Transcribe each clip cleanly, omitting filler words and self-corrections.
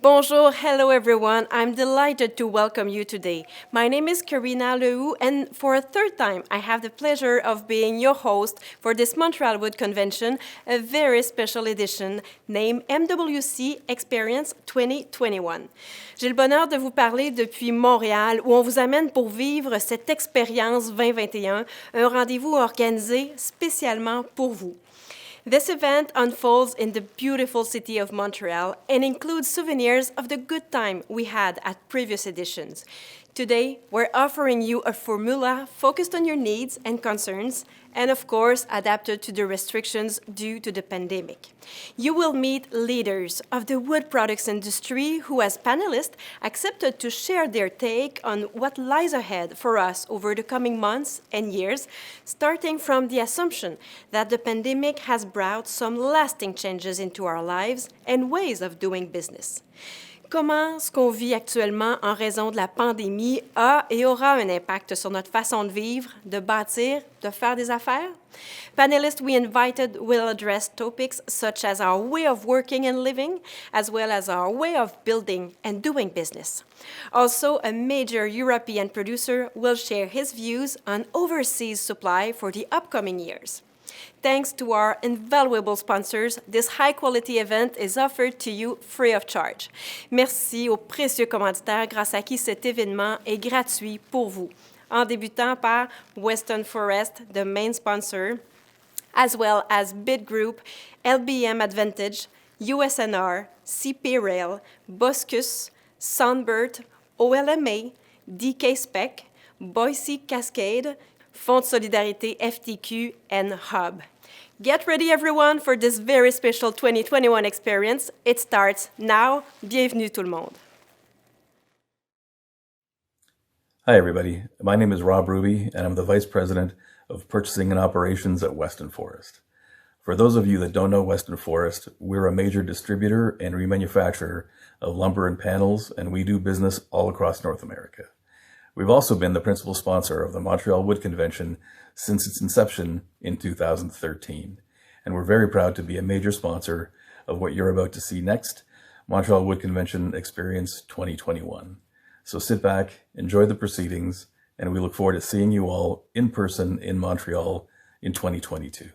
Bonjour, hello everyone. I'm delighted to welcome you today. My name is Karina Lehoux, and for a third time, I have the pleasure of being your host for this Montreal Wood Convention, a very special edition named MWC Experience 2021. J'ai le bonheur de vous parler depuis Montréal, où on vous amène pour vivre cette expérience 2021, un rendez-vous organisé spécialement pour vous. This event unfolds in the beautiful city of Montreal and includes souvenirs of the good time we had at previous editions. Today, we're offering you a formula focused on your needs and concerns, and of course, adapted to the restrictions due to the pandemic. You will meet leaders of the wood products industry who, as panelists, accepted to share their take on what lies ahead for us over the coming months and years, starting from the assumption that the pandemic has brought some lasting changes into our lives and ways of doing business. Comment ce qu'on vit actuellement en raison de la pandémie a et aura un impact sur notre façon de vivre, de bâtir, de faire des affaires? Panelists we invited will address topics such as our way of working and living, as well as our way of building and doing business. Also, a major European producer will share his views on overseas supply for the upcoming years. Thanks to our invaluable sponsors, this high-quality event is offered to you free of charge. Merci aux précieux commanditaires grâce à qui cet événement est gratuit pour vous. En débutant par Western Forest, the main sponsor, as well as Bid Group, LBM Advantage, USNR, CP Rail, Boscus, Sunbird, OLMA, DK Spec, Boise Cascade, Fonds de Solidarité FTQ, and Hub. Get ready, everyone, for this very special 2021 experience. It starts now. Bienvenue tout le monde. Hi, everybody. My name is Rob Ruby, and I'm the Vice President of Purchasing and Operations at Western Forest. For those of you that don't know Western Forest, we're a major distributor and remanufacturer of lumber and panels, and we do business all across North America. We've also been the principal sponsor of the Montreal Wood Convention since its inception in 2013. And we're very proud to be a major sponsor of what you're about to see next, Montreal Wood Convention Experience 2021. So sit back, enjoy the proceedings, and we look forward to seeing you all in person in Montreal in 2022.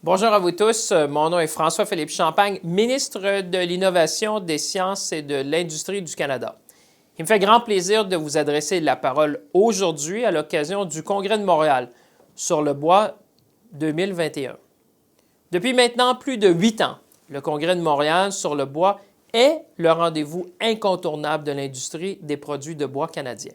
Bonjour à vous tous, mon nom est François-Philippe Champagne, ministre de l'Innovation, des Sciences et de l'Industrie du Canada. Il me fait grand plaisir de vous adresser la parole aujourd'hui à l'occasion du Congrès de Montréal sur le bois 2021. Depuis maintenant plus de 8 ans, le Congrès de Montréal sur le bois est le rendez-vous incontournable de l'industrie des produits de bois canadiens.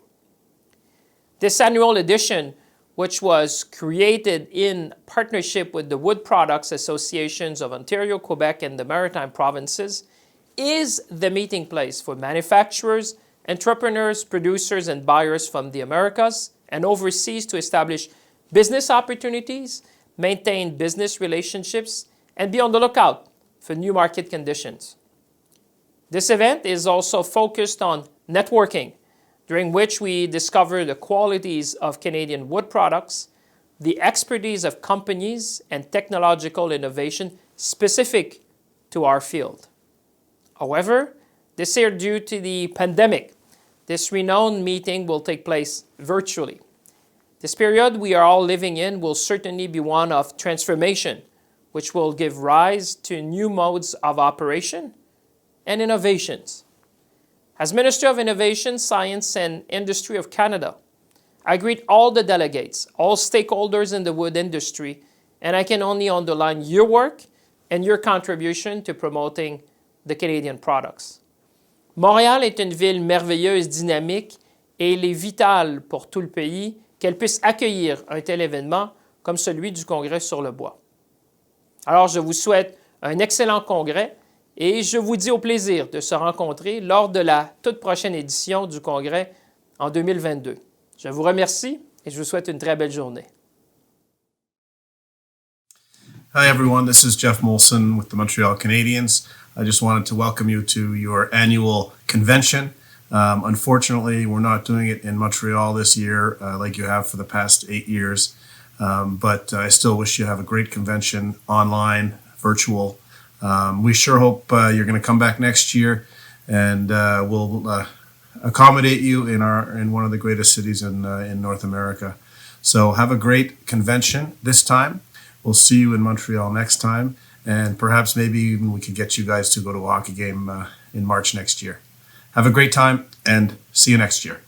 This annual edition, which was created in partnership with the Wood Products Associations of Ontario, Quebec, and the Maritime Provinces, is the meeting place for manufacturers, entrepreneurs, producers, and buyers from the Americas and overseas to establish business opportunities, maintain business relationships, and be on the lookout for new market conditions. This event is also focused on networking, during which we discover the qualities of Canadian wood products, the expertise of companies, and technological innovation specific to our field. However, this year, due to the pandemic, this renowned meeting will take place virtually. This period we are all living in will certainly be one of transformation, which will give rise to new modes of operation and innovations. As Minister of Innovation, Science and Industry of Canada, I greet all the delegates, all stakeholders in the wood industry, and I can only underline your work and your contribution to promoting the Canadian products. Montréal est une ville merveilleuse, dynamique, et il est vital pour tout le pays qu'elle puisse accueillir un tel événement comme celui du Congrès sur le bois. Alors, je vous souhaite un excellent congrès et je vous dis au plaisir de se rencontrer lors de la toute prochaine édition du Congrès en 2022. Je vous remercie et je vous souhaite une très belle journée. Hi, everyone. This is Jeff Molson with the Montreal Canadiens. I just wanted to welcome you to your annual convention. Unfortunately, we're not doing it in Montreal this year like you have for the past 8 years. But I still wish you have a great convention online, virtual. We sure hope you're going to come back next year, and we'll accommodate you in one of the greatest cities in North America. So have a great convention this time. We'll see you in Montreal next time, and perhaps maybe even we could get you guys to go to a hockey game in March next year. Have a great time, and see you next year.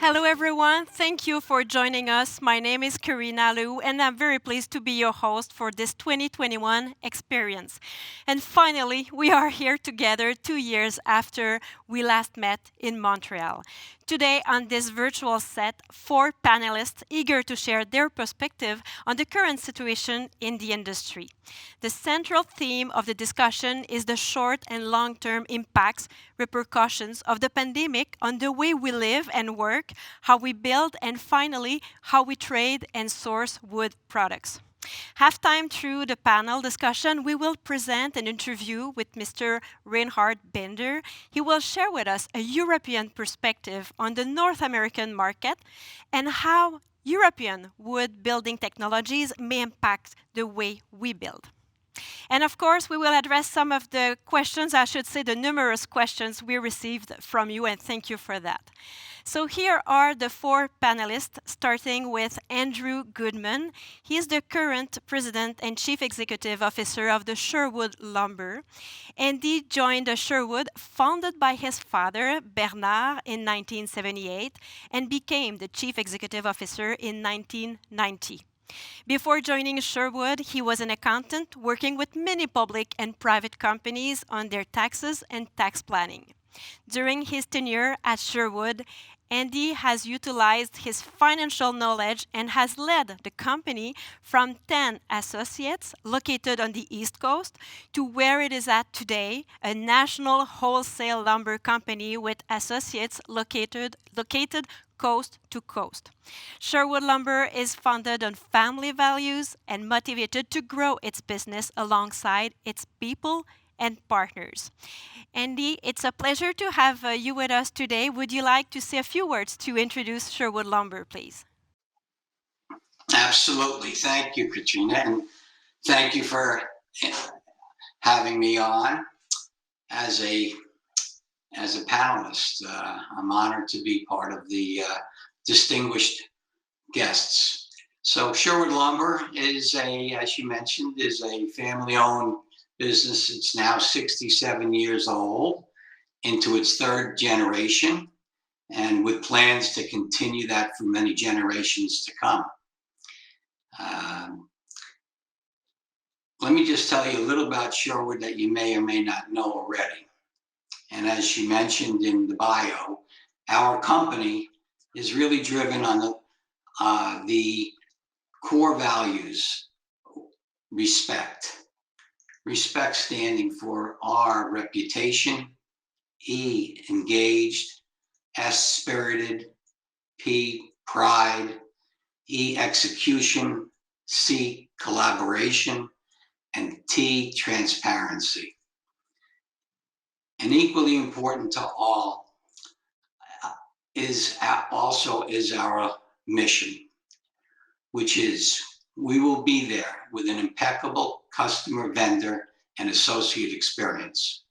Hello, everyone. Thank you for joining us. My name is Karina Liu, and I'm very pleased to be your host for this 2021 experience. And finally, we are here together 2 years after we last met in Montreal. Today, on this virtual set, 4 panelists eager to share their perspective on the current situation in the industry. The central theme of the discussion is the short and long-term impacts, repercussions of the pandemic on the way we live and work, how we build, and finally, how we trade and source wood products. Halftime through the panel discussion, we will present an interview with Mr. Reinhard Binder. He will share with us a European perspective on the North American market and how European wood building technologies may impact the way we build. And of course, we will address some of the questions, I should say the numerous questions we received from you, and thank you for that. So here are the 4 panelists, starting with Andrew Goodman. He is the current President and Chief Executive Officer of the Sherwood Lumber. Andy joined the Sherwood, founded by his father, Bernard, in 1978, and became the Chief Executive Officer in 1990. Before joining Sherwood, he was an accountant working with many public and private companies on their taxes and tax planning. During his tenure at Sherwood, Andy has utilized his financial knowledge and has led the company from 10 associates located on the East Coast to where it is at today, a national wholesale lumber company with associates located coast to coast. Sherwood Lumber is founded on family values and motivated to grow its business alongside its people and partners. Andy, it's a pleasure to have you with us today. Would you like to say a few words to introduce Sherwood Lumber, please? Absolutely. Thank you, Katrina, and thank you for having me on as a panelist. I'm honored to be part of the distinguished guests. So Sherwood Lumber is as you mentioned, is a family-owned business. It's now 67 years old, into its 3rd generation, and with plans to continue that for many generations to come. Let me just tell you a little about Sherwood that you may or may not know already. And as she mentioned in the bio, our company is really driven on the core values: respect. Respect standing for R, reputation, E, engaged, S, spirited, P, pride, E, execution, C, collaboration, and T, transparency. And equally important to all is our mission, which is we will be there with an impeccable customer, vendor, and associate experience.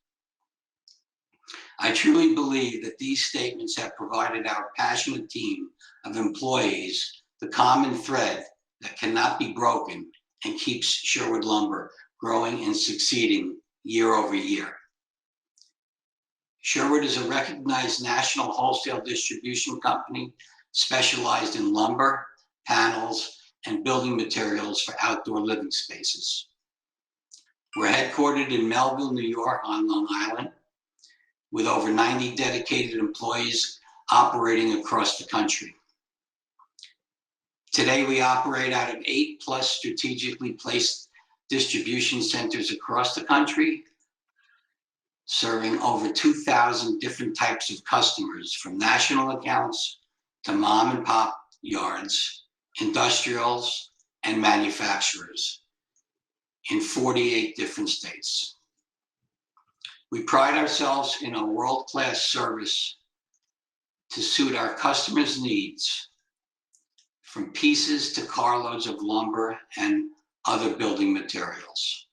I truly believe that these statements have provided our passionate team of employees the common thread that cannot be broken and keeps Sherwood Lumber growing and succeeding year over year. Sherwood is a recognized national wholesale distribution company specialized in lumber, panels, and building materials for outdoor living spaces. We're headquartered in Melville, New York on Long Island, with over 90 dedicated employees operating across the country. Today, we operate out of 8+ strategically placed distribution centers across the country, serving over 2,000 different types of customers, from national accounts to mom and pop yards, industrials, and manufacturers in 48 different states. We pride ourselves in a world-class service to suit our customers' needs, from pieces to carloads of lumber and other building materials.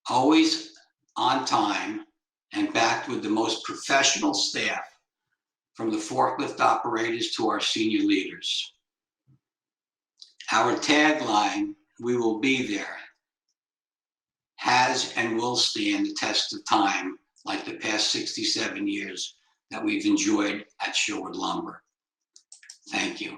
Always on time and backed with the most professional staff, from the forklift operators to our senior leaders. Our tagline, "We will be there," has and will stand the test of time, like the past 67 years that we've enjoyed at Sherwood Lumber. Thank you.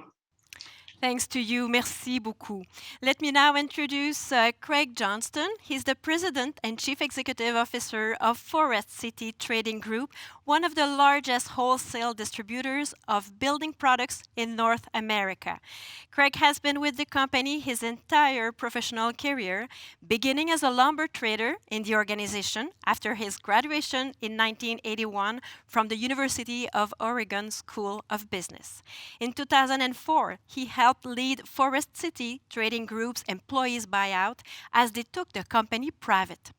Thanks to you. Merci beaucoup. Let me now introduce Craig Johnston. He's the President and Chief Executive Officer of Forest City Trading Group, one of the largest wholesale distributors of building products in North America. Craig has been with the company his entire professional career, beginning as a lumber trader in the organization after his graduation in 1981 from the University of Oregon School of Business. In 2004, he helped lead Forest City Trading Group's employees' buyout as they took the company private.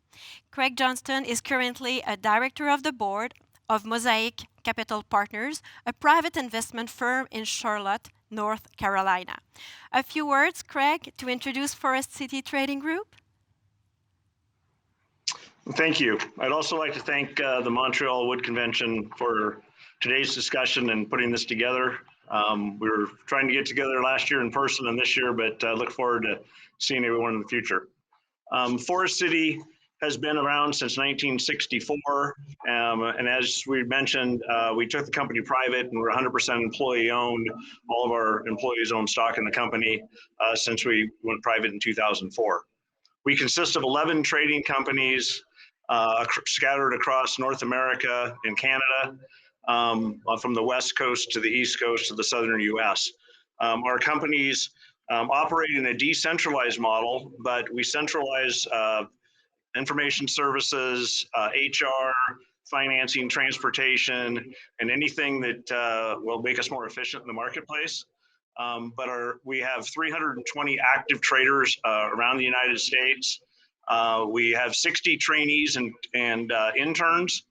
Craig Johnston is currently a director of the board of Mosaic Capital Partners, a private investment firm in Charlotte, North Carolina. A few words, Craig, to introduce Forest City Trading Group? Thank you. I'd also like to thank the Montreal Wood Convention for today's discussion and putting this together. We were trying to get together last year in person and this year, but look forward to seeing everyone in the future. Forest City has been around since 1964. And as we mentioned, we took the company private and we're 100% employee owned. All of our employees own stock in the company since we went private in 2004. We consist of 11 trading companies scattered across North America and Canada, from the West Coast to the East Coast to the Southern US. Our companies operate in a decentralized model, but we centralize information services, HR, financing, transportation, and anything that will make us more efficient in the marketplace. We have 320 active traders around the United States. We have 60 trainees and interns.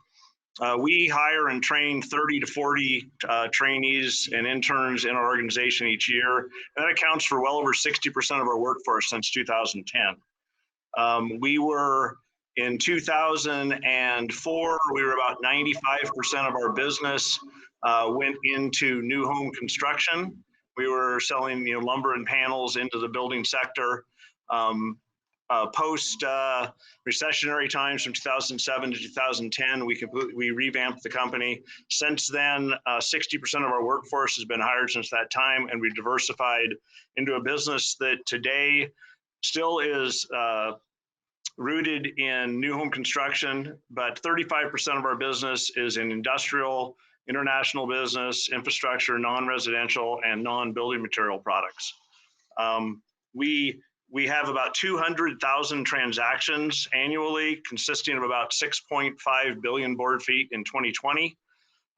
We hire and train 30 to 40 trainees and interns in our organization each year. And that accounts for well over 60% of our workforce since 2010. In 2004, we were about 95% of our business went into new home construction. We were selling lumber and panels into the building sector. Post recessionary times from 2007 to 2010, we revamped the company. Since then, 60% of our workforce has been hired since that time, and we diversified into a business that today still is rooted in new home construction, but 35% of our business is in industrial, international business, infrastructure, non-residential, and non-building material products. We have about 200,000 transactions annually, consisting of about 6.5 billion board feet in 2020.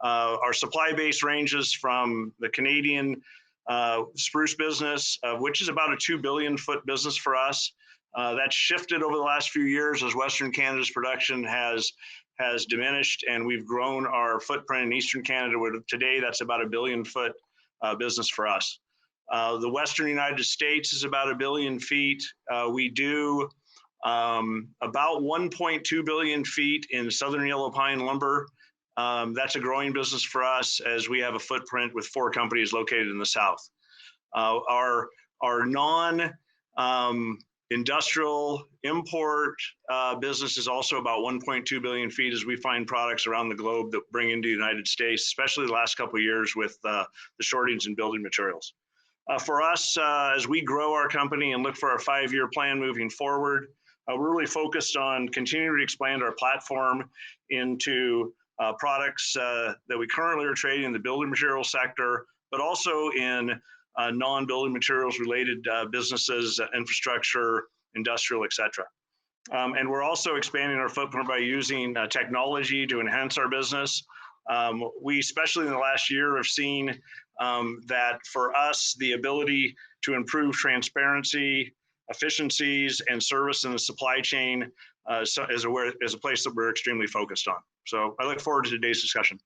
Our supply base ranges from the Canadian spruce business, which is about a 2 billion foot business for us. That's shifted over the last few years as Western Canada's production has diminished, and we've grown our footprint in Eastern Canada, where today that's about a billion foot business for us. The Western United States is about 1 billion feet. We do about 1.2 billion feet in Southern Yellow Pine lumber. That's a growing business for us as we have a footprint with 4 companies located in the South. Our non-industrial import business is also about 1.2 billion feet as we find products around the globe that bring into the United States, especially the last couple of years with the shortage in building materials. For us, as we grow our company and look for our 5-year plan moving forward, we're really focused on continuing to expand our platform into products that we currently are trading in the building material sector, but also in non-building materials related businesses, infrastructure, industrial, et cetera. And we're also expanding our footprint by using technology to enhance our business. We, especially in the last year, have seen that for us, the ability to improve transparency, efficiencies, and service in the supply chain is a place that we're extremely focused on. So I look forward to today's discussion.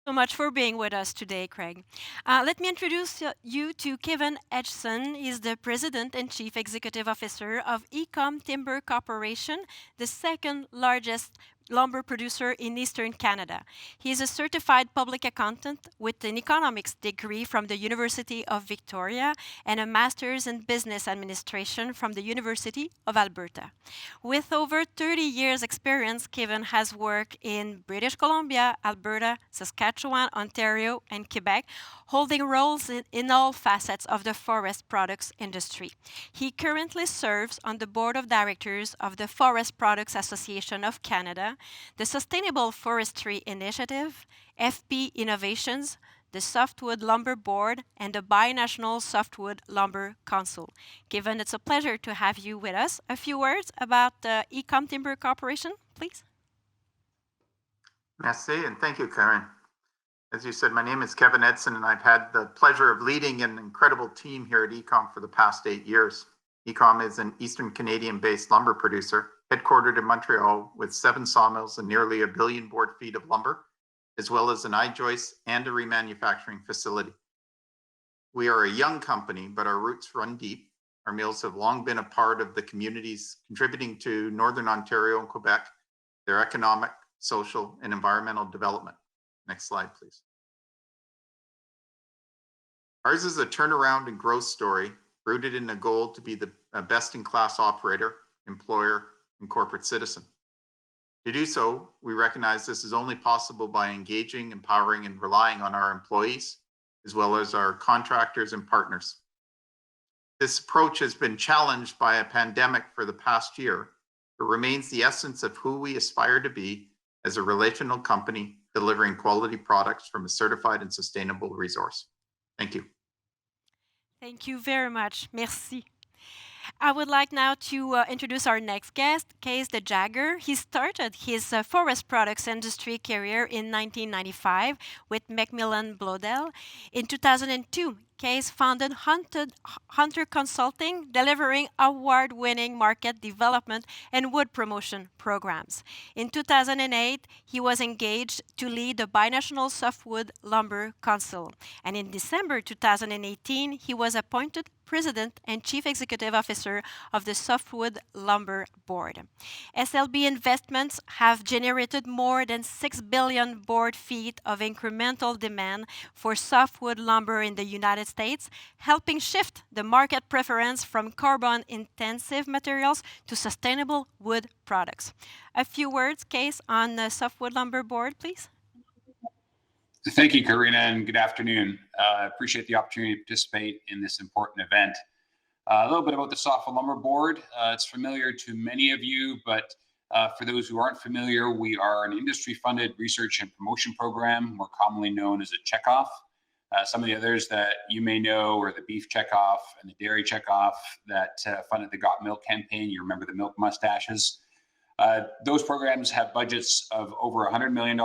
So much for being with us today, Craig. Let me introduce you to Kevin Edgson. He's the President and Chief Executive Officer of Ecom Timber Corporation, the second largest lumber producer in Eastern Canada. He is a certified public accountant with an economics degree from the University of Victoria and a master's in business administration from the University of Alberta. With over 30 years experience, Kevin has worked in British Columbia, Alberta, Saskatchewan, Ontario, and Quebec, holding roles in all facets of the forest products industry. He currently serves on the board of directors of the Forest Products Association of Canada, the Sustainable Forestry Initiative, FP Innovations, the Softwood Lumber Board, and the Binational Softwood Lumber Council. Kevin, it's a pleasure to have you with us. A few words about the Ecom Timber Corporation, please. Merci, and thank you, Karen. As you said, my name is Kevin Edson, and I've had the pleasure of leading an incredible team here at Ecom for the past 8 years. Ecom is an Eastern Canadian-based lumber producer, headquartered in Montreal with 7 sawmills and nearly 1 billion board feet of lumber, as well as an I-joist and a remanufacturing facility. We are a young company, but our roots run deep. Our mills have long been a part of the communities contributing to Northern Ontario and Quebec, their economic, social, and environmental development. Next slide, please. Ours is a turnaround and growth story rooted in a goal to be the best-in-class operator, employer, and corporate citizen. To do so, we recognize this is only possible by engaging, empowering, and relying on our employees, as well as our contractors and partners. This approach has been challenged by a pandemic for the past year, but remains the essence of who we aspire to be as a relational company delivering quality products from a certified and sustainable resource. Thank you. Thank you very much. Merci. I would like now to introduce our next guest, Kees de Jager. He started his forest products industry career in 1995 with Macmillan Bloedel. In 2002, Kees founded Hunter Consulting, delivering award-winning market development and wood promotion programs. In 2008, he was engaged to lead the Binational Softwood Lumber Council. And in December 2018, he was appointed President and Chief Executive Officer of the Softwood Lumber Board. SLB investments have generated more than 6 billion board feet of incremental demand for softwood lumber in the United States, helping shift the market preference from carbon-intensive materials to sustainable wood products. A few words, Kees, on the Softwood Lumber Board, please. Thank you, Karina, and good afternoon. I appreciate the opportunity to participate in this important event. A little bit about the Softwood Lumber Board. It's familiar to many of you, but for those who aren't familiar, we are an industry-funded research and promotion program, more commonly known as a checkoff. Some of the others that you may know are the beef checkoff and the dairy checkoff that funded the Got Milk campaign. You remember the milk mustaches. Those programs have budgets of over $100 million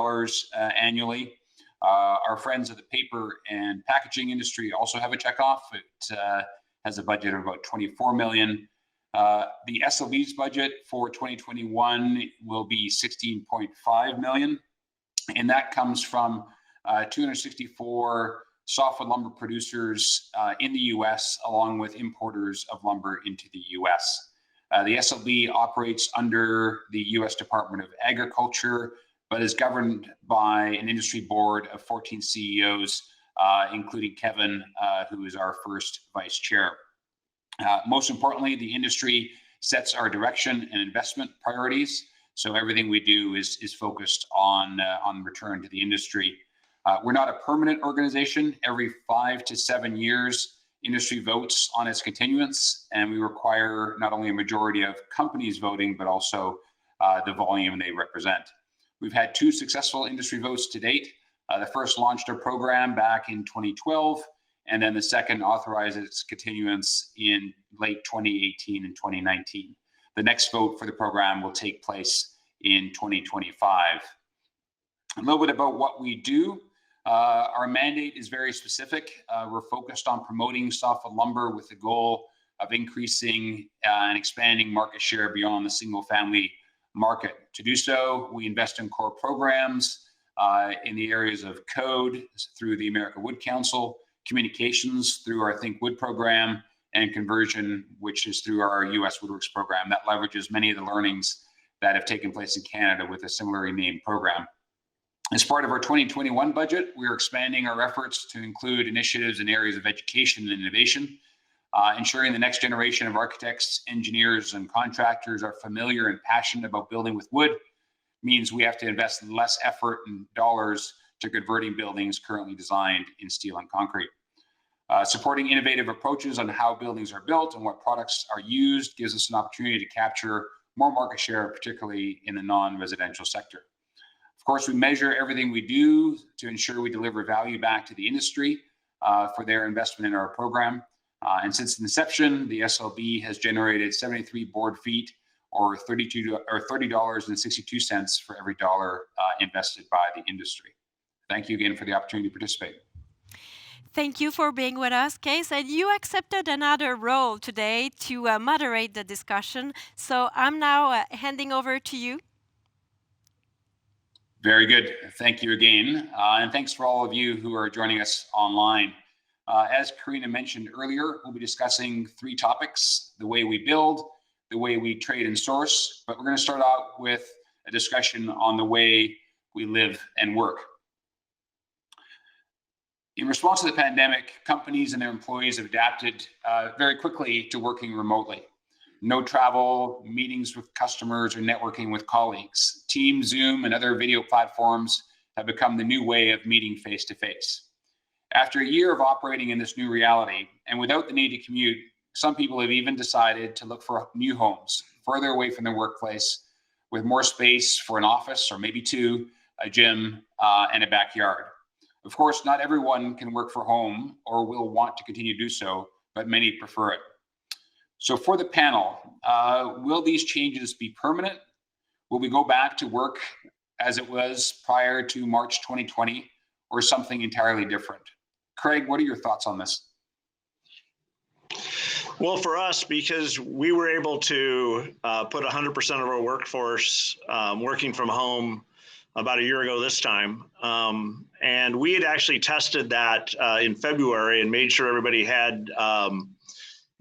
annually. Our friends of the paper and packaging industry also have a checkoff. It has a budget of about $24 million. The SLB's budget for 2021 will be $16.5 million, and that comes from 264 softwood lumber producers in the U.S., along with importers of lumber into the U.S. The SLB operates under the U.S. Department of Agriculture, but is governed by an industry board of 14 CEOs, including Kevin, who is our first vice chair. Most importantly, the industry sets our direction and investment priorities. So everything we do is focused on return to the industry. We're not a permanent organization. Every 5 to 7 years, industry votes on its continuance, and we require not only a majority of companies voting, but also the volume they represent. We've had 2 successful industry votes to date. The first launched our program back in 2012, and then the second authorized its continuance in late 2018 and 2019. The next vote for the program will take place in 2025. A little bit about what we do. Our mandate is very specific. We're focused on promoting softwood lumber with the goal of increasing and expanding market share beyond the single-family market. To do so, we invest in core programs in the areas of code through the American Wood Council, communications through our Think Wood program, and conversion, which is through our U.S. Woodworks program. That leverages many of the learnings that have taken place in Canada with a similarly named program. As part of our 2021 budget, we are expanding our efforts to include initiatives in areas of education and innovation, ensuring the next generation of architects, engineers, and contractors are familiar and passionate about building with wood. Means we have to invest less effort and dollars to converting buildings currently designed in steel and concrete. Supporting innovative approaches on how buildings are built and what products are used gives us an opportunity to capture more market share, particularly in the non-residential sector. Of course, we measure everything we do to ensure we deliver value back to the industry for their investment in our program. And since inception, the SLB has generated 73 board feet or $30.62 for every dollar invested by the industry. Thank you again for the opportunity to participate. Thank you for being with us, Case. And you accepted another role today to moderate the discussion. So I'm now handing over to you. Very good. Thank you again. And thanks for all of you who are joining us online. As Karina mentioned earlier, we'll be discussing 3 topics: the way we build, the way we trade and source, but we're going to start out with a discussion on the way we live and work. In response to the pandemic, companies and their employees have adapted very quickly to working remotely. No travel, meetings with customers, or networking with colleagues. Teams, Zoom, and other video platforms have become the new way of meeting face-to-face. After a year of operating in this new reality, and without the need to commute, some people have even decided to look for new homes, further away from their workplace, with more space for an office, or maybe 2, a gym, and a backyard. Of course, not everyone can work from home or will want to continue to do so, but many prefer it. So for the panel, will these changes be permanent? Will we go back to work as it was prior to March 2020, or something entirely different? Craig, what are your thoughts on this? Well, for us, because we were able to put 100% of our workforce working from home about a year ago this time. And we had actually tested that in February and made sure everybody had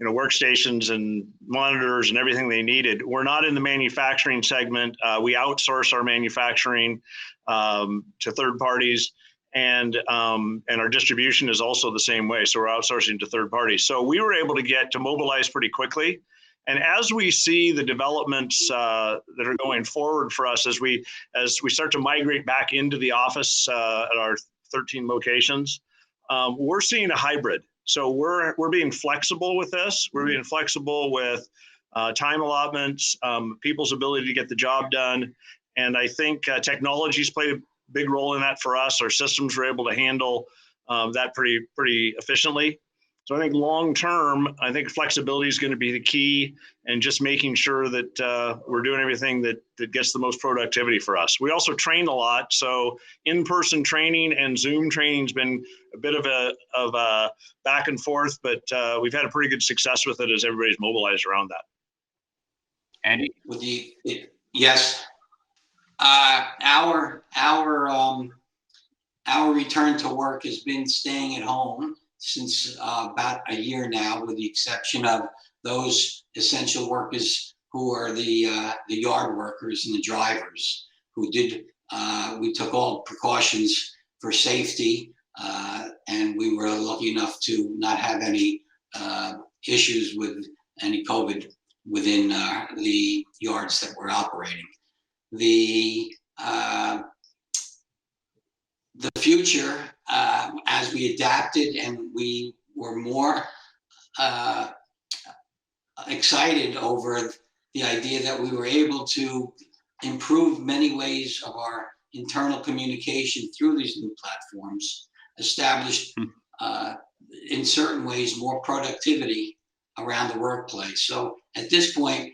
workstations and monitors and everything they needed. We're not in the manufacturing segment. We outsource our manufacturing to third parties, and our distribution is also the same way. So we're outsourcing to third parties. So we were able to mobilize pretty quickly. And as we see the developments that are going forward for us, as we start to migrate back into the office at our 13 locations, we're seeing a hybrid. So we're being flexible with this. We're being flexible with time allotments, people's ability to get the job done. And I think technology's played a big role in that for us. Our systems were able to handle that pretty efficiently. So I think long term, I think flexibility is going to be the key, and just making sure that we're doing everything that gets the most productivity for us. We also train a lot, so in-person training and Zoom training has been a bit of a back and forth, but we've had a pretty good success with it as everybody's mobilized around that. Andy? Yes. Our return to work has been staying at home since about a year now, with the exception of those essential workers who are the yard workers and the drivers who did. We took all precautions for safety, and we were lucky enough to not have any issues with any COVID within the yards that we're operating. The future, as we adapted and we were more excited over the idea that we were able to improve many ways of our internal communication through these new platforms, established in certain ways more productivity around the workplace. So at this point,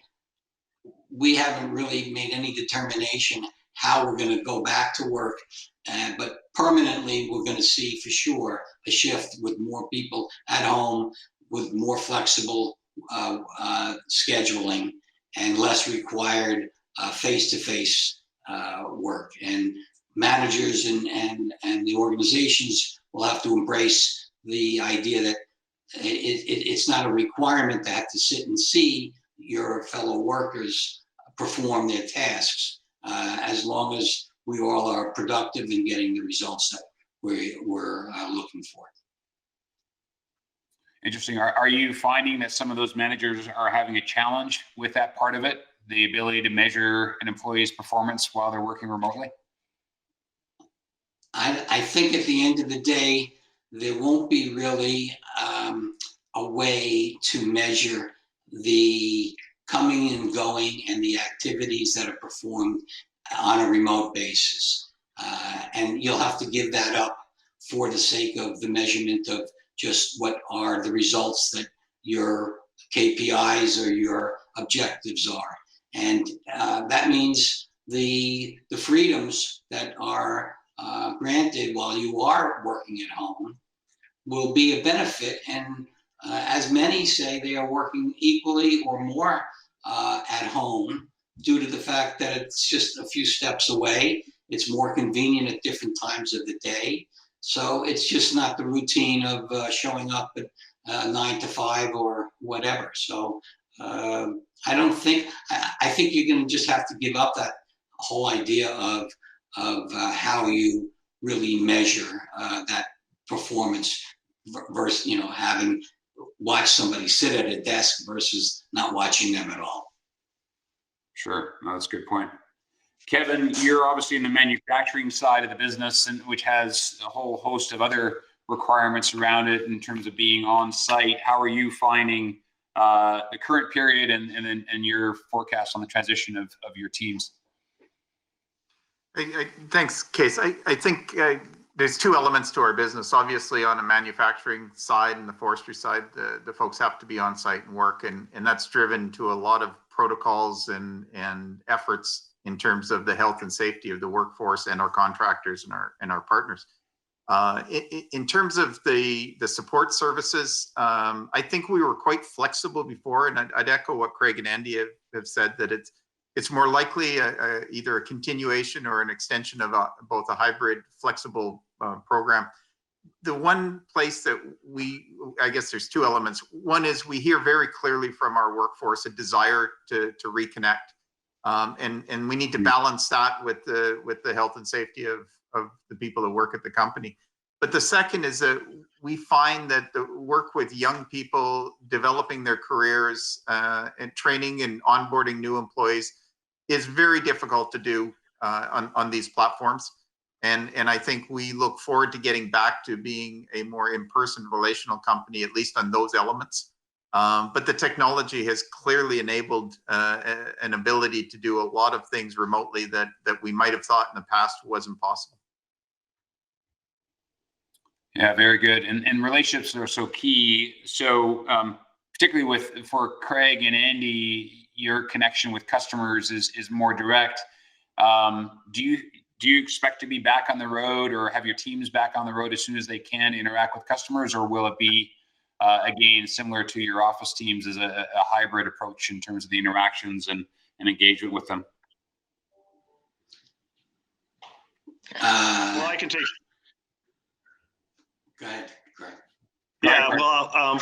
we haven't really made any determination how we're going to go back to work, but permanently we're going to see for sure a shift with more people at home, with more flexible scheduling and less required face-to-face work. And managers and the organizations will have to embrace the idea that it's not a requirement to have to sit and see your fellow workers perform their tasks, as long as we all are productive in getting the results that we're looking for. Interesting. Are you finding that some of those managers are having a challenge with that part of it, the ability to measure an employee's performance while they're working remotely? I think at the end of the day, there won't be really a way to measure the coming and going and the activities that are performed on a remote basis. And you'll have to give that up for the sake of the measurement of just what are the results that your KPIs or your objectives are. And that means the freedoms that are granted while you are working at home will be a benefit. And as many say, they are working equally or more at home due to the fact that it's just a few steps away. It's more convenient at different times of the day. So it's just not the routine of showing up at 9 to 5 or whatever. So I think you're going to just have to give up that whole idea of how you really measure that performance versus, having watched somebody sit at a desk versus not watching them at all. Sure. No, that's a good point. Kevin, you're obviously in the manufacturing side of the business, and which has a whole host of other requirements around it in terms of being on site. How are you finding the current period and your forecast on the transition of your teams? Thanks, Case. I think there's two elements to our business. Obviously, on the manufacturing side and the forestry side, the folks have to be on site and work, and that's driven to a lot of protocols and efforts in terms of the health and safety of the workforce and our contractors and our partners. In terms of the support services, I think we were quite flexible before, and I'd echo what Craig and Andy have said, that it's more likely either a continuation or an extension of both a hybrid flexible program. The one place that I guess there's two elements. One is we hear very clearly from our workforce a desire to reconnect. And we need to balance that with the health and safety of the people that work at the company. But the second is that we find that the work with young people, developing their careers, and training and onboarding new employees is very difficult to do on these platforms. And I think we look forward to getting back to being a more in-person relational company, at least on those elements. But the technology has clearly enabled an ability to do a lot of things remotely that we might have thought in the past wasn't possible. Yeah, very good. And relationships are so key. So particularly for Craig and Andy, your connection with customers is more direct. Do you expect to be back on the road, or have your teams back on the road as soon as they can interact with customers, or will it be again similar to your office teams as a hybrid approach in terms of the interactions and engagement with them? Well, I can take. Go ahead, Greg. Yeah, well,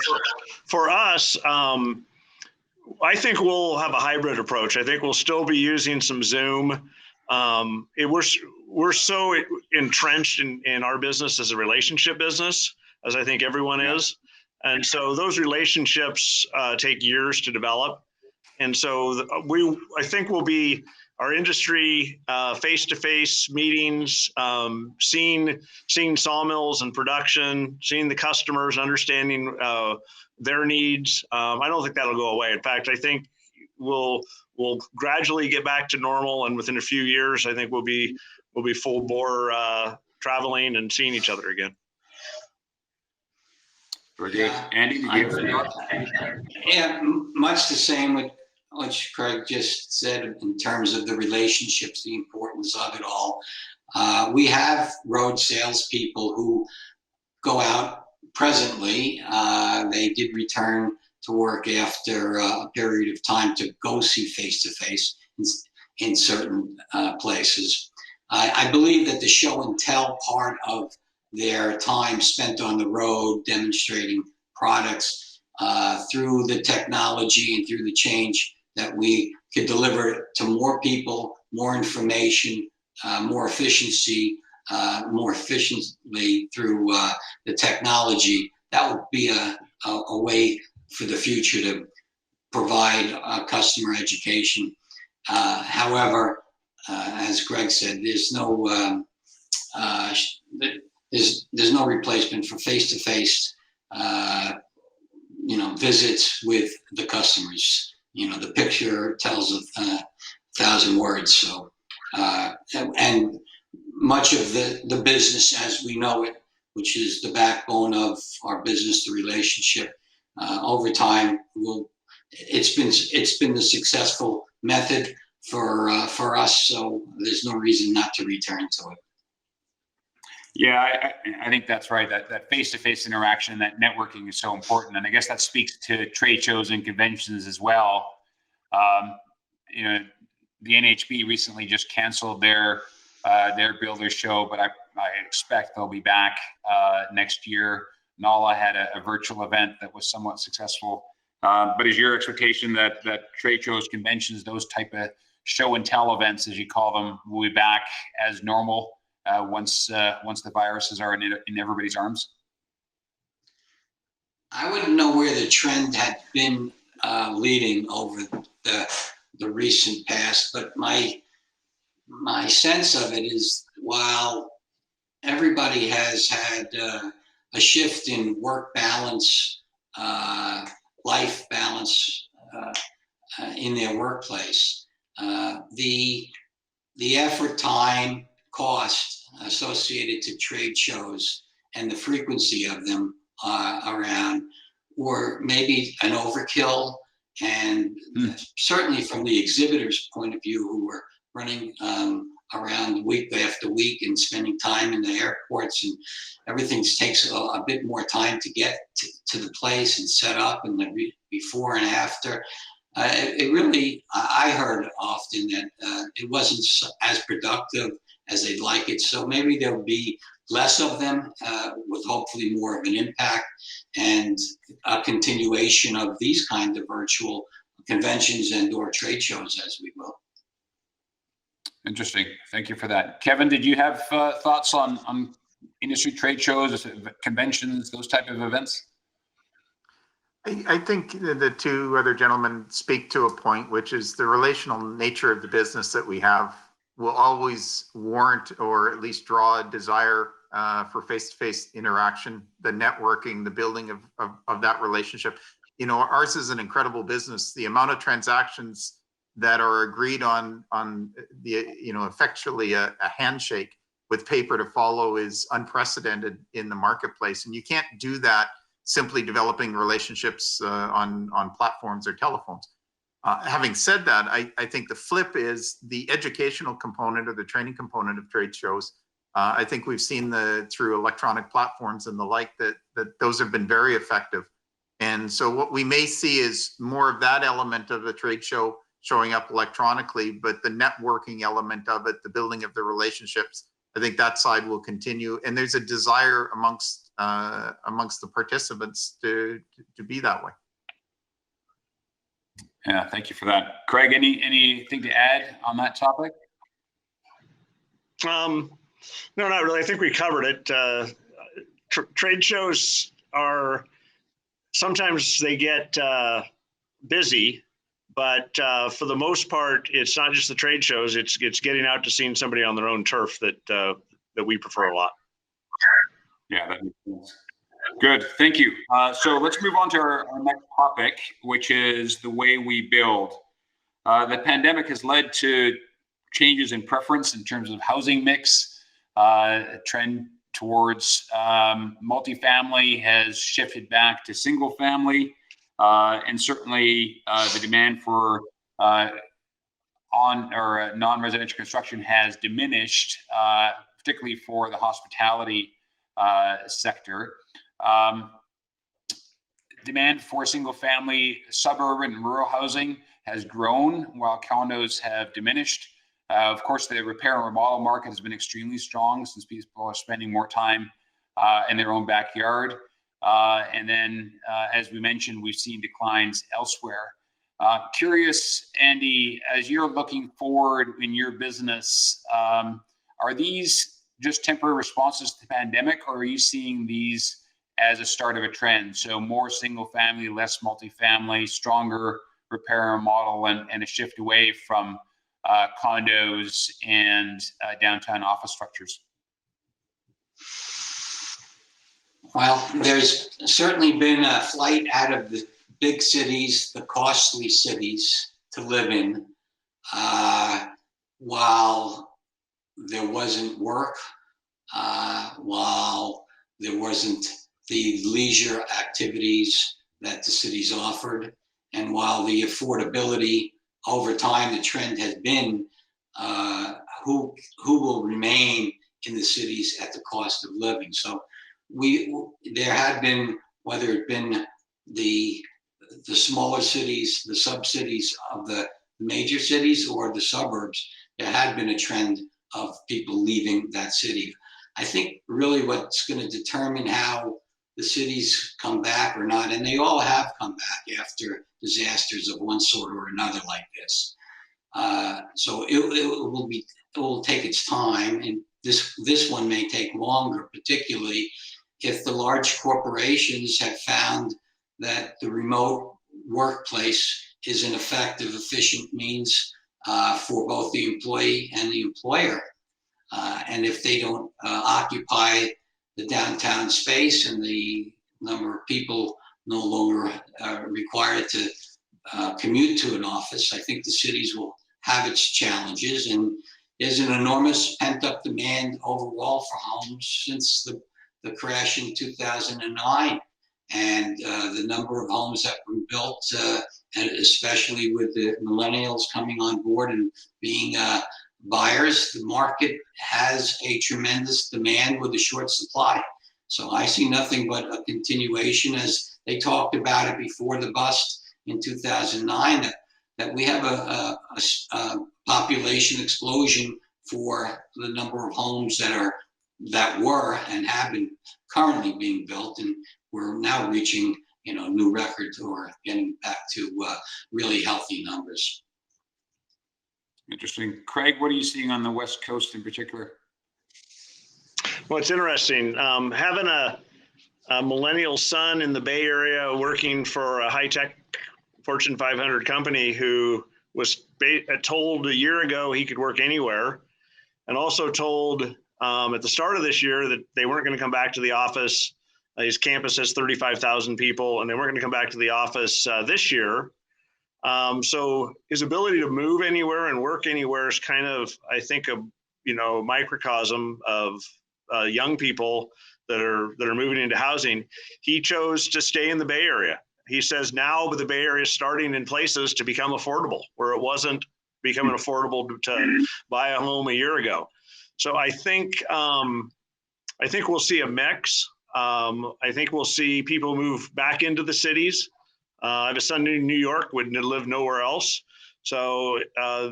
for us, I think we'll have a hybrid approach. I think we'll still be using some Zoom. We're so entrenched in our business as a relationship business, as I think everyone is. And so those relationships take years to develop. And so I think we'll be our industry face-to-face meetings, seeing sawmills and production, seeing the customers, understanding their needs. I don't think that'll go away. In fact, I think we'll gradually get back to normal, and within a few years, I think we'll be full bore traveling and seeing each other again. Very good. Andy, did you have any thoughts? Yeah, much the same with what Craig just said in terms of the relationships, the importance of it all. We have road salespeople who go out presently. They did return to work after a period of time to go see face-to-face in certain places. I believe that the show and tell part of their time spent on the road demonstrating products through the technology and through the change that we could deliver to more people, more information, more efficiently through the technology. That would be a way for the future to provide customer education. However, as Greg said, there's no replacement for face-to-face visits with the customers. The picture tells a thousand words. So and much of the business as we know it, which is the backbone of our business, the relationship, over time it's been the successful method for us. So there's no reason not to return to it. Yeah, I think that's right. That face-to-face interaction, that networking is so important, and I guess that speaks to trade shows and conventions as well. The NHB recently just canceled their Builder show, but I expect they'll be back next year. NALA had a virtual event that was somewhat successful. But is your expectation that trade shows, conventions, those type of show and tell events, as you call them, will be back as normal once the viruses are in everybody's arms? I wouldn't know where the trend had been leading over the recent past, but my sense of it is, while everybody has had a shift in work balance, life balance in their workplace, the effort, time, cost associated to trade shows and the frequency of them around were maybe an overkill. And certainly from the exhibitors' point of view, who were running around week after week and spending time in the airports, and everything takes a bit more time to get to the place and set up, and the before and after. It really, I heard often that it wasn't as productive as they'd like it. So maybe there'll be less of them with hopefully more of an impact, and a continuation of these kind of virtual conventions and or trade shows as we will. Interesting. Thank you for that. Kevin, did you have thoughts on industry trade shows, conventions, those type of events? I think the two other gentlemen speak to a point, which is the relational nature of the business that we have will always warrant, or at least draw a desire for face-to-face interaction, the networking, the building of that relationship. Ours is an incredible business. The amount of transactions that are agreed on the, effectually a handshake with paper to follow is unprecedented in the marketplace. And you can't do that simply developing relationships on platforms or telephones. Having said that, I think the flip is the educational component or the training component of trade shows. I think we've seen through electronic platforms and the like that those have been very effective. And so what we may see is more of that element of the trade show showing up electronically, but the networking element of it, the building of the relationships, I think that side will continue. And there's a desire amongst the participants to be that way. Yeah, thank you for that. Craig, anything to add on that topic? No, not really. I think we covered it. Trade shows are, sometimes they get busy, but for the most part, it's not just the trade shows. It's getting out to seeing somebody on their own turf that we prefer a lot. Yeah, that makes sense. Good, thank you. So let's move on to our next topic, which is the way we build. The pandemic has led to changes in preference in terms of housing mix. A trend towards multifamily has shifted back to single family, and certainly the demand for non-residential construction has diminished, particularly for the hospitality sector. Demand for single family suburban and rural housing has grown while condos have diminished. Of course, the repair and remodel market has been extremely strong since people are spending more time in their own backyard. And then, as we mentioned, we've seen declines elsewhere. Curious, Andy, as you're looking forward in your business, are these just temporary responses to the pandemic, or are you seeing these as a start of a trend? So more single family, less multifamily, stronger repair and model, and a shift away from condos and downtown office structures? Well, there's certainly been a flight out of the big cities, the costly cities to live in, while there wasn't work, while there wasn't the leisure activities that the cities offered, and while the affordability over time, the trend has been who will remain in the cities at the cost of living. So there had been, whether it been the smaller cities, the sub-cities of the major cities or the suburbs, there had been a trend of people leaving that city. I think really what's going to determine how the cities come back or not, and they all have come back after disasters of one sort or another like this. So it will take its time, and this one may take longer, particularly if the large corporations have found that the remote workplace is an effective, efficient means for both the employee and the employer. And if they don't occupy the downtown space and the number of people no longer required to commute to an office, I think the cities will have its challenges. And there's an enormous pent-up demand overall for homes since the crash in 2009. And the number of homes that were built, and especially with the millennials coming on board and being buyers, the market has a tremendous demand with a short supply. So I see nothing but a continuation, as they talked about it before the bust in 2009, that we have a population explosion for the number of homes that were and have been currently being built, and we're now reaching new records or getting back to really healthy numbers. Interesting. Craig, what are you seeing on the West Coast in particular? Well, it's interesting. Having a millennial son in the Bay Area working for a high-tech Fortune 500 company who was told a year ago he could work anywhere, and also told at the start of this year that they weren't going to come back to the office. His campus has 35,000 people, and they weren't going to come back to the office this year. So his ability to move anywhere and work anywhere is kind of, I think, a microcosm of young people that are moving into housing. He chose to stay in the Bay Area. He says now the Bay Area is starting in places to become affordable where it wasn't becoming affordable to buy a home a year ago. So I think we'll see a mix. I think we'll see people move back into the cities. I have a son in New York, would live nowhere else. So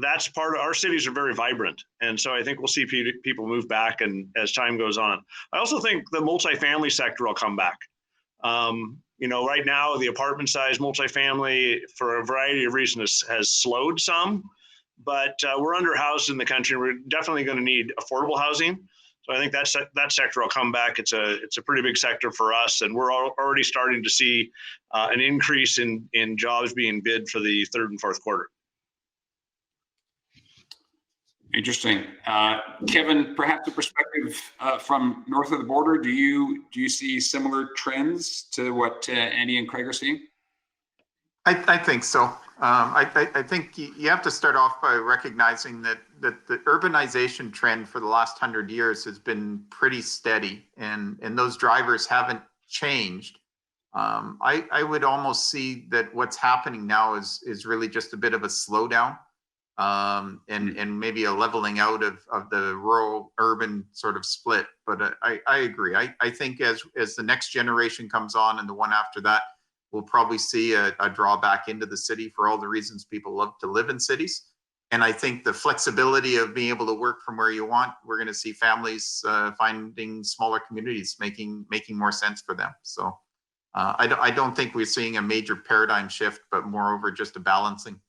that's part of our cities are very vibrant. And so I think we'll see people move back and as time goes on. I also think the multifamily sector will come back. Right now the apartment size multifamily for a variety of reasons has slowed some, but we're underhoused in the country. We're definitely going to need affordable housing. So I think that sector will come back. It's a pretty big sector for us, and we're already starting to see an increase in jobs being bid for the third and fourth quarter. Interesting. Kevin, perhaps a perspective from north of the border. Do you see similar trends to what Andy and Craig are seeing? I think so. I think you have to start off by recognizing that the urbanization trend for the last 100 years has been pretty steady, and those drivers haven't changed. I would almost see that what's happening now is really just a bit of a slowdown, and maybe a leveling out of the rural urban sort of split. But I agree. I think as the next generation comes on and the one after that, we'll probably see a drawback into the city for all the reasons people love to live in cities. And I think the flexibility of being able to work from where you want, we're going to see families finding smaller communities making more sense for them. So I don't think we're seeing a major paradigm shift, but moreover just a balancing.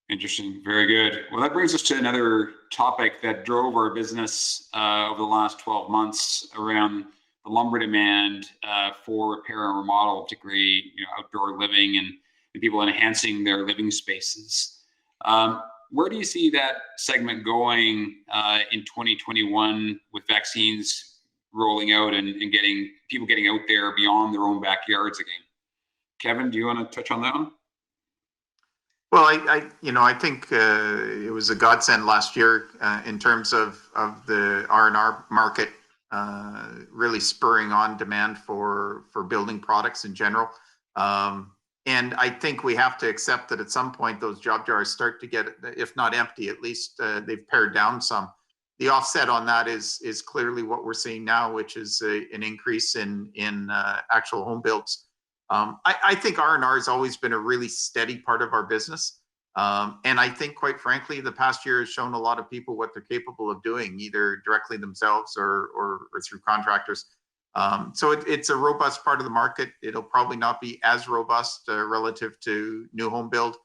Interesting. Very good. Well, that brings us to another topic that drove our business over the last 12 months around the lumber demand for repair and remodel, particularly outdoor living and people enhancing their living spaces. Where do you see that segment going in 2021 with vaccines rolling out and getting people getting out there beyond their own backyards again? Kevin, do you want to touch on that one? Well, I think it was a godsend last year in terms of the R&R market really spurring on demand for building products in general. And I think we have to accept that at some point those job jars start to get, if not empty, at least they've pared down some. The offset on that is clearly what we're seeing now, which is an increase in actual home builds. I think R&R has always been a really steady part of our business. And I think, quite frankly, the past year has shown a lot of people what they're capable of doing, either directly themselves or through contractors. So it's a robust part of the market. It'll probably not be as robust relative to new home build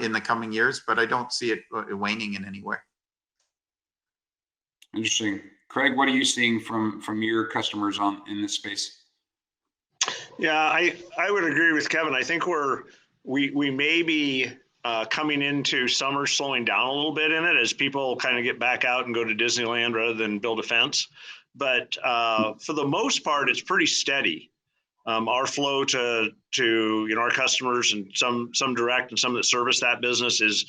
in the coming years, but I don't see it waning in any way. Interesting. Craig, what are you seeing from your customers in this space? Yeah, I would agree with Kevin. I think we may be coming into summer slowing down a little bit in it as people kind of get back out and go to Disneyland rather than build a fence. But for the most part, it's pretty steady. Our flow to our customers and some direct and some that service that business is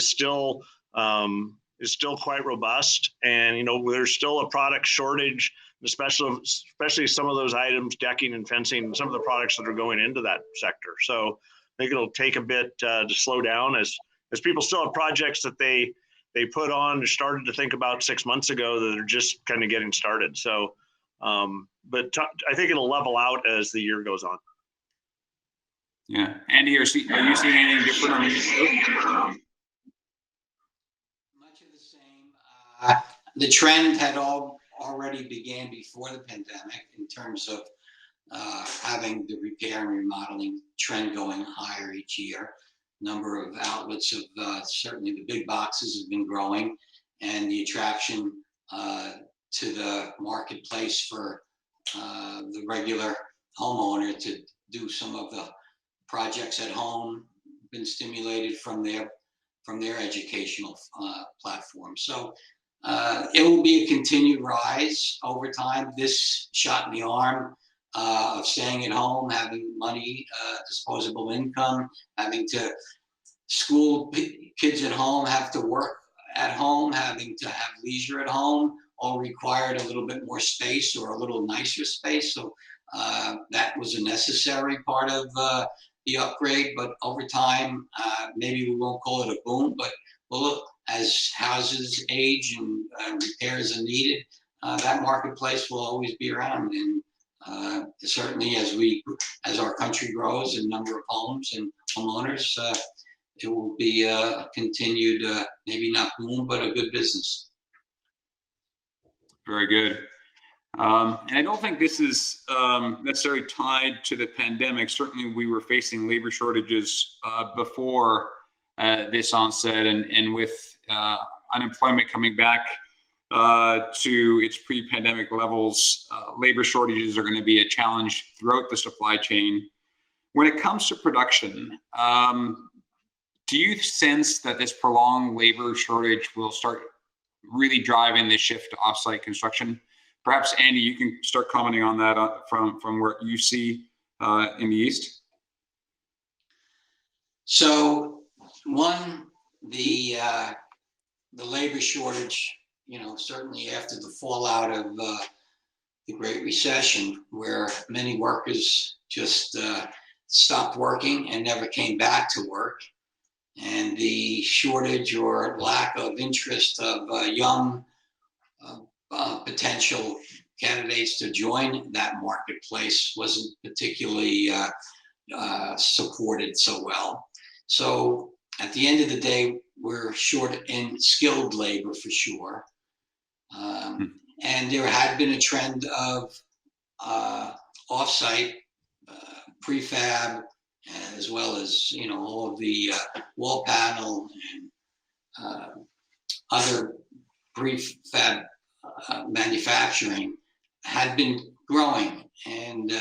still quite robust. And there's still a product shortage, especially some of those items, decking and fencing, some of the products that are going into that sector. So I think it'll take a bit to slow down as people still have projects that they put on and started to think about 6 months ago that are just kind of getting started. So, but I think it'll level out as the year goes on. Yeah. Andy, are you seeing anything different on this? Much of the same. The trend had already began before the pandemic in terms of having the repair and remodeling trend going higher each year. Number of outlets of certainly the big boxes have been growing, and the attraction to the marketplace for the regular homeowner to do some of the projects at home been stimulated from their educational platform. So it will be a continued rise over time. This shot in the arm of staying at home, having money, disposable income, having to school kids at home, have to work at home, having to have leisure at home, all required a little bit more space or a little nicer space. So that was a necessary part of the upgrade. But over time, maybe we won't call it a boom, but well, as houses age and repairs are needed, that marketplace will always be around. And certainly as our country grows in number of homes and homeowners, it will be a continued, maybe not boom, but a good business. Very good. And I don't think this is necessarily tied to the pandemic. Certainly we were facing labor shortages before this onset, and with unemployment coming back to its pre-pandemic levels, labor shortages are going to be a challenge throughout the supply chain. When it comes to production, do you sense that this prolonged labor shortage will start really driving the shift to offsite construction? Perhaps, Andy, you can start commenting on that from what you see in the East. So, the labor shortage, certainly after the fallout of the Great Recession, where many workers just stopped working and never came back to work, and the shortage or lack of interest of young potential candidates to join that marketplace wasn't particularly supported so well. So at the end of the day, we're short in skilled labor for sure. And there had been a trend of offsite prefab, as well as all of the wall panel and other prefab manufacturing had been growing, and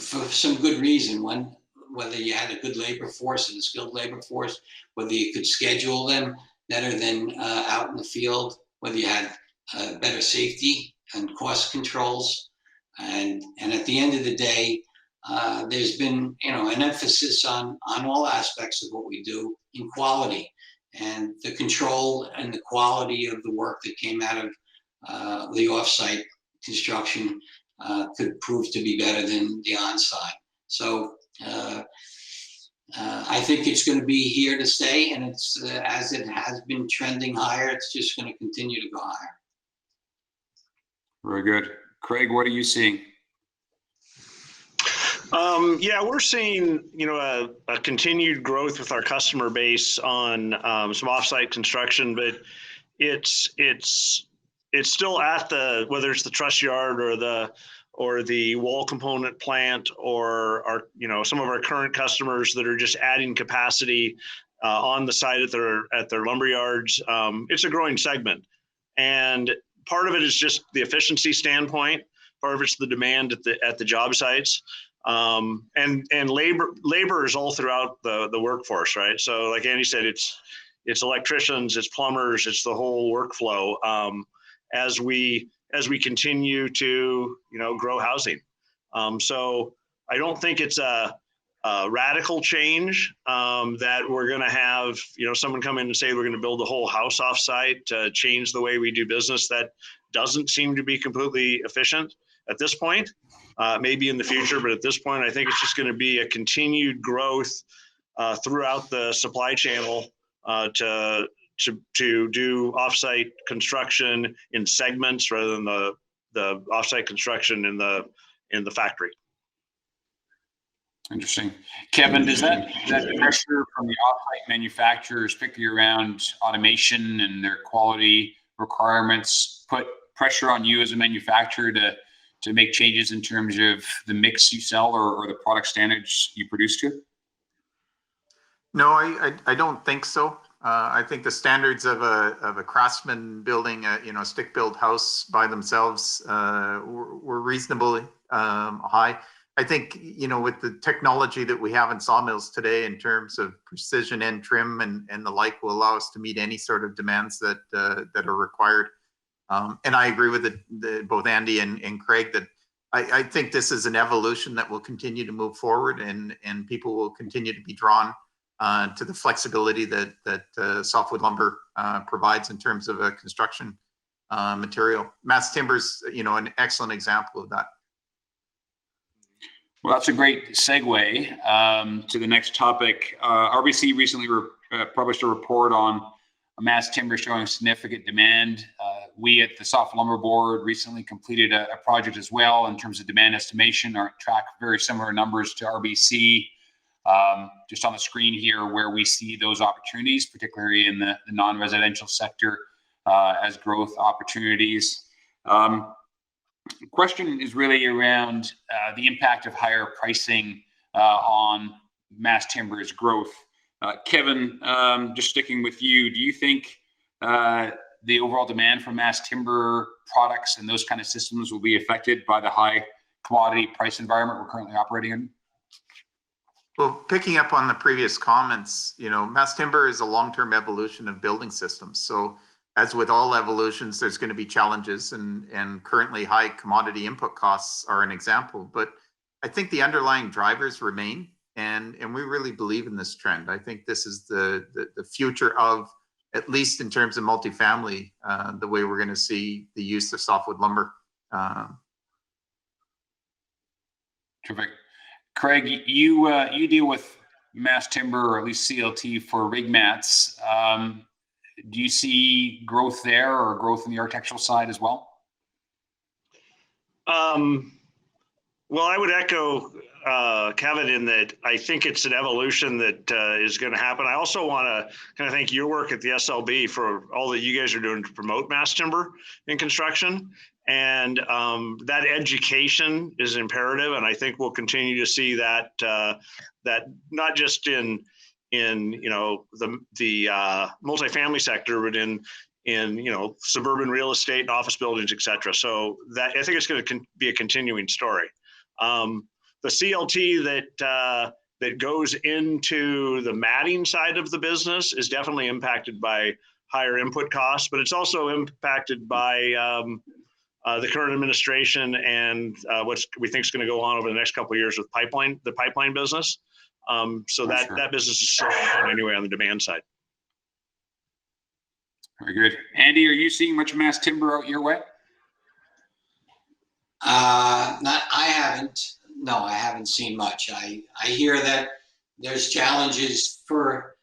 for some good reason. One, whether you had a good labor force and a skilled labor force, whether you could schedule them better than out in the field, whether you had better safety and cost controls, and at the end of the day, there's been an emphasis on all aspects of what we do in quality, and the control and the quality of the work that came out of the offsite construction could prove to be better than the onsite. So I think it's going to be here to stay, and it's as it has been trending higher, it's just going to continue to go higher. Very good. Craig, what are you seeing? Yeah, we're seeing a continued growth with our customer base on some offsite construction, but it's still at whether it's the truss yard or the wall component plant or some of our current customers that are just adding capacity on the site at their lumber yards. It's a growing segment, and part of it is just the efficiency standpoint. Part of it's the demand at the job sites. And labor is all throughout the workforce, right? So like Andy said, it's electricians, it's plumbers, it's the whole workflow as we continue to grow housing. So I don't think it's a radical change that we're going to have someone come in and say we're going to build the whole house offsite to change the way we do business. That doesn't seem to be completely efficient at this point. Maybe in the future, but at this point, I think it's just going to be a continued growth throughout the supply channel to do offsite construction in segments rather than the offsite construction in the factory. Interesting. Kevin, does that pressure from the offsite manufacturers, particularly around automation and their quality requirements, put pressure on you as a manufacturer to make changes in terms of the mix you sell or the product standards you produce to? No, I don't think so. I think the standards of a craftsman building a stick-built house by themselves were reasonably high. I think with the technology that we have in sawmills today in terms of precision end trim and the like will allow us to meet any sort of demands that are required. And I agree with both Andy and Craig that I think this is an evolution that will continue to move forward, and people will continue to be drawn to the flexibility that softwood lumber provides in terms of a construction material. Mass timber's an excellent example of that. Well, that's a great segue to the next topic. RBC recently published a report on mass timber showing significant demand. We at the Soft Lumber Board recently completed a project as well in terms of demand estimation, or track very similar numbers to RBC. Just on the screen here where we see those opportunities, particularly in the non-residential sector as growth opportunities. The question is really around the impact of higher pricing on mass timber's growth. Kevin, just sticking with you, do you think the overall demand for mass timber products and those kind of systems will be affected by the high commodity price environment we're currently operating in? Well, picking up on the previous comments, mass timber is a long-term evolution of building systems. So as with all evolutions, there's going to be challenges, and currently high commodity input costs are an example. But I think the underlying drivers remain, and we really believe in this trend. I think this is the future of, at least in terms of multifamily, the way we're going to see the use of softwood lumber. Terrific. Craig, you deal with mass timber, or at least CLT, for rig mats. Do you see growth there, or growth in the architectural side as well? Well, I would echo Kevin, in that I think it's an evolution that is going to happen. I also want to kind of thank your work at the SLB for all that you guys are doing to promote mass timber in construction. And that education is imperative, and I think we'll continue to see that that not just in the multifamily sector, but in suburban real estate and office buildings, et cetera. So that I think it's going to be a continuing story. The CLT that goes into the matting side of the business is definitely impacted by higher input costs, but it's also impacted by the current administration and what we think is going to go on over the next couple of years with the pipeline business. That business is slowing down anyway on the demand side. Very good. Andy, are you seeing much mass timber out your way? I haven't seen much. I hear that there's challenges for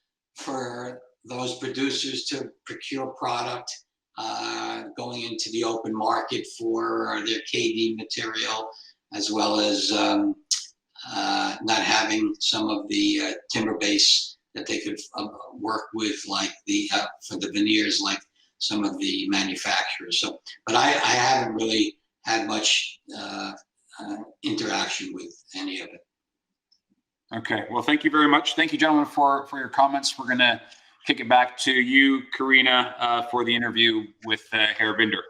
those producers to procure product going into the open market for their KD material, as well as not having some of the timber base that they could work with, like for the veneers, like some of the manufacturers. So, but I haven't really had much interaction with any of it. Okay. Well, thank you very much. Thank you, gentlemen, for your comments. We're going to kick it back to you, Karina, for the interview with Herr Binder.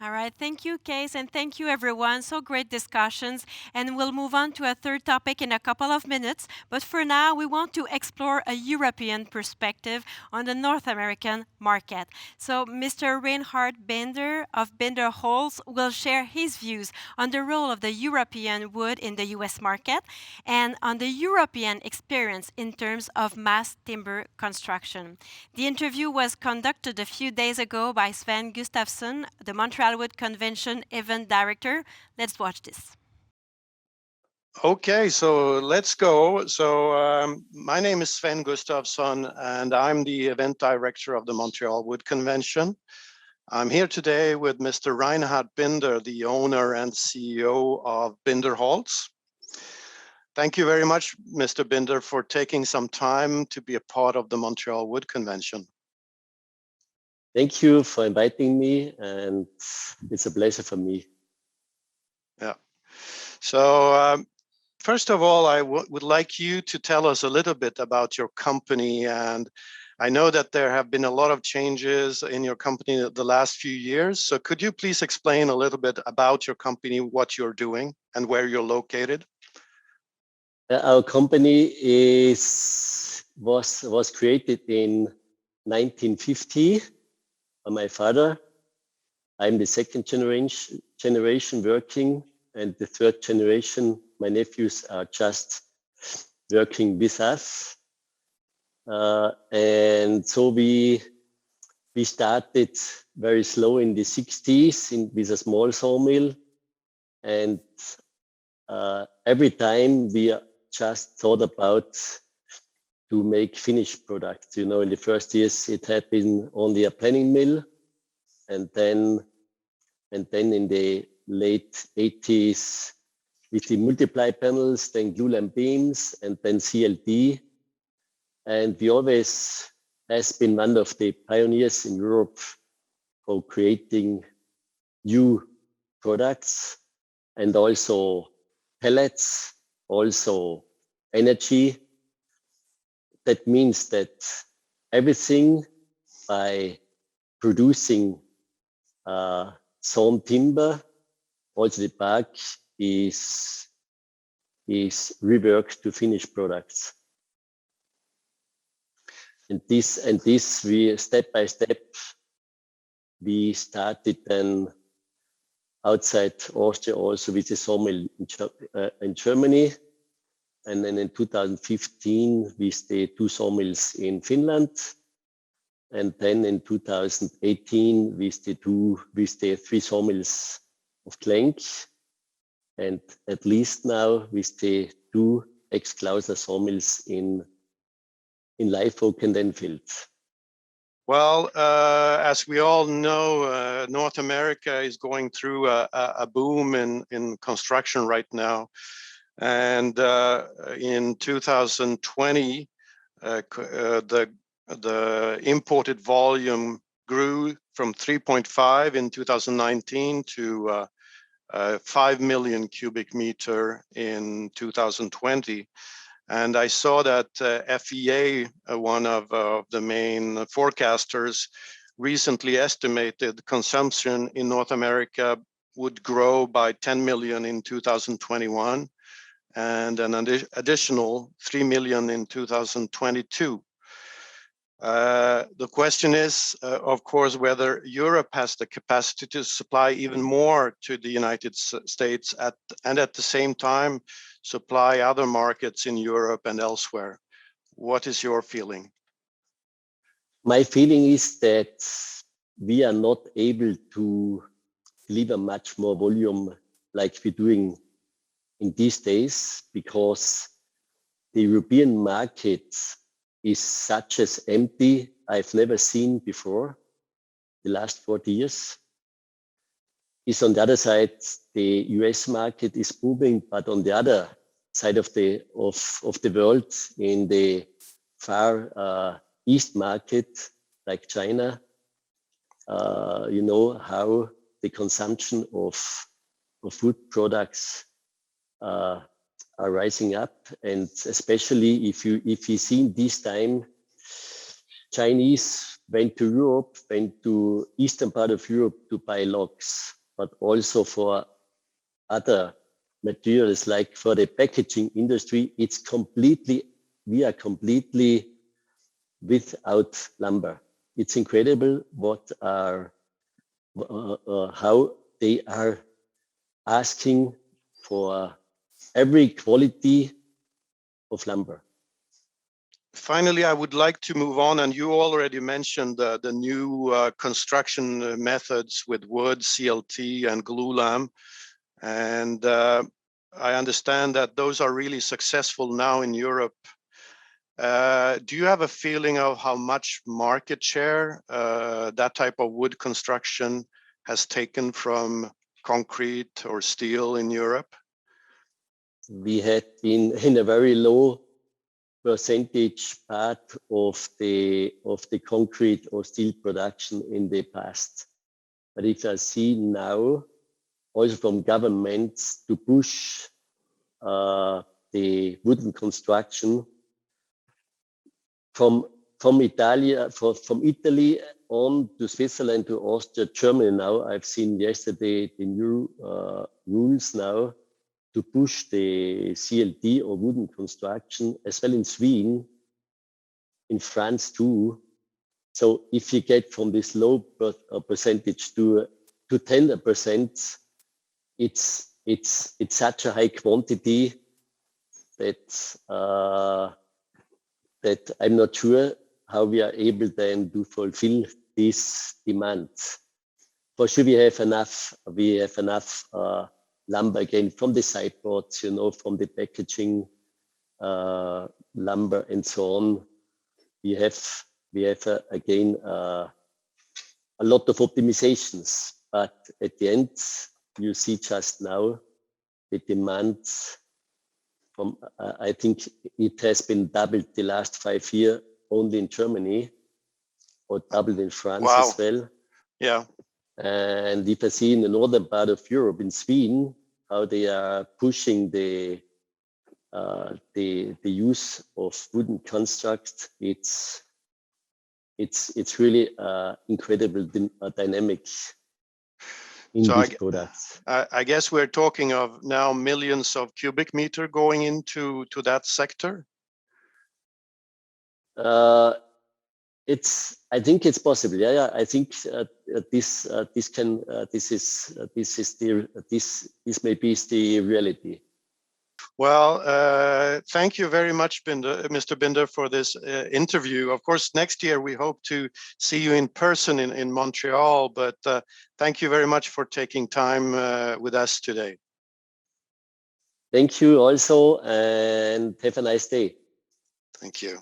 All right. Thank you, Case, and thank you, everyone. So great discussions. And we'll move on to a third topic in a couple of minutes. But for now, we want to explore a European perspective on the North American market. So Mr. Reinhard Binder of Binder Holz will share his views on the role of the European wood in the U.S. market and on the European experience in terms of mass timber construction. The interview was conducted a few days ago by Sven Gustafsson, the Montreal Wood Convention event director. Let's watch this. Okay, so let's go. So my name is Sven Gustafsson, and I'm the event director of the Montreal Wood Convention. I'm here today with Mr. Reinhard Binder, the owner and CEO of Binder Holz. Thank you very much, Mr. Binder, for taking some time to be a part of the Montreal Wood Convention. Thank you for inviting me, and it's a pleasure for me. Yeah. So first of all, I would like you to tell us a little bit about your company. And I know that there have been a lot of changes in your company the last few years. So could you please explain a little bit about your company, what you're doing, and where you're located? Our company was created in 1950 by my father. I'm the second generation working, and the third generation, my nephews, are just working with us. And so we started very slow in the 60s with a small sawmill, and every time we just thought about to make finished products. You know, in the first years it had been only a planing mill, and then in the late 80s with the multiply panels, then glulam beams, and then CLT. And we always has been one of the pioneers in Europe for creating new products, and also pellets, also energy. That means that everything by producing sawn timber, also the bark, is reworked to finished products. And this we step by step we started then outside Austria also with the sawmill in Germany. And then in 2015, with the 2 sawmills in Finland. And then in 2018, with the 3 sawmills of Klenk. And at least now with the 2 ex-Klausner sawmills in Liveoak and Enfield. Well, as we all know, North America is going through a boom in construction right now. And in 2020, the imported volume grew from 3.5 in 2019 to 5 million cubic meter in 2020. And I saw that FEA, one of the main forecasters, recently estimated consumption in North America would grow by 10 million in 2021 and an additional 3 million in 2022. The question is, of course, whether Europe has the capacity to supply even more to the United States and at the same time supply other markets in Europe and elsewhere. What is your feeling? My feeling is that we are not able to deliver much more volume like we're doing in these days, because the European market is such as empty I've never seen before the last 40 years. Is on the other side, the US market is booming, but on the other side of the world, in the far east market, like China, you know how the consumption of food products are rising up, and especially if you see in this time, Chinese went to Europe, went to eastern part of Europe to buy logs, but also for other materials, like for the packaging industry, we are completely without lumber. It's incredible how they are asking for every quality of lumber. Finally, I would like to move on, and you already mentioned the new construction methods with wood, CLT, and glulam. And I understand that those are really successful now in Europe. Do you have a feeling of how much market share that type of wood construction has taken from concrete or steel in Europe? We had been in a very low percentage part of the concrete or steel production in the past. But if I see now, also from governments to push the wooden construction from Italy on to Switzerland to Austria, Germany now. I've seen yesterday the new rules now to push the CLT or wooden construction as well in Sweden, in France too. So if you get from this low percentage to 10%, it's such a high quantity that that I'm not sure how we are able then to fulfill this demand. For sure, we have enough lumber again from the sideboards, you know, from the packaging lumber and so on. We have again a lot of optimizations, but at the end, you see just now the demand from, I think it has been doubled the last 5 years only in Germany, or doubled in France as well. Yeah. And if I see in the northern part of Europe, in Sweden, how they are pushing the use of wooden construct, it's really incredible dynamic in these products. I guess we're talking of now millions of cubic meter going into that sector. I think it's possible. Yeah. I think this may be the reality. Well, thank you very much, Mr. Binder, for this interview. Of course, next year we hope to see you in person in Montreal, but thank you very much for taking time with us today. Thank you also, and have a nice day. Thank you.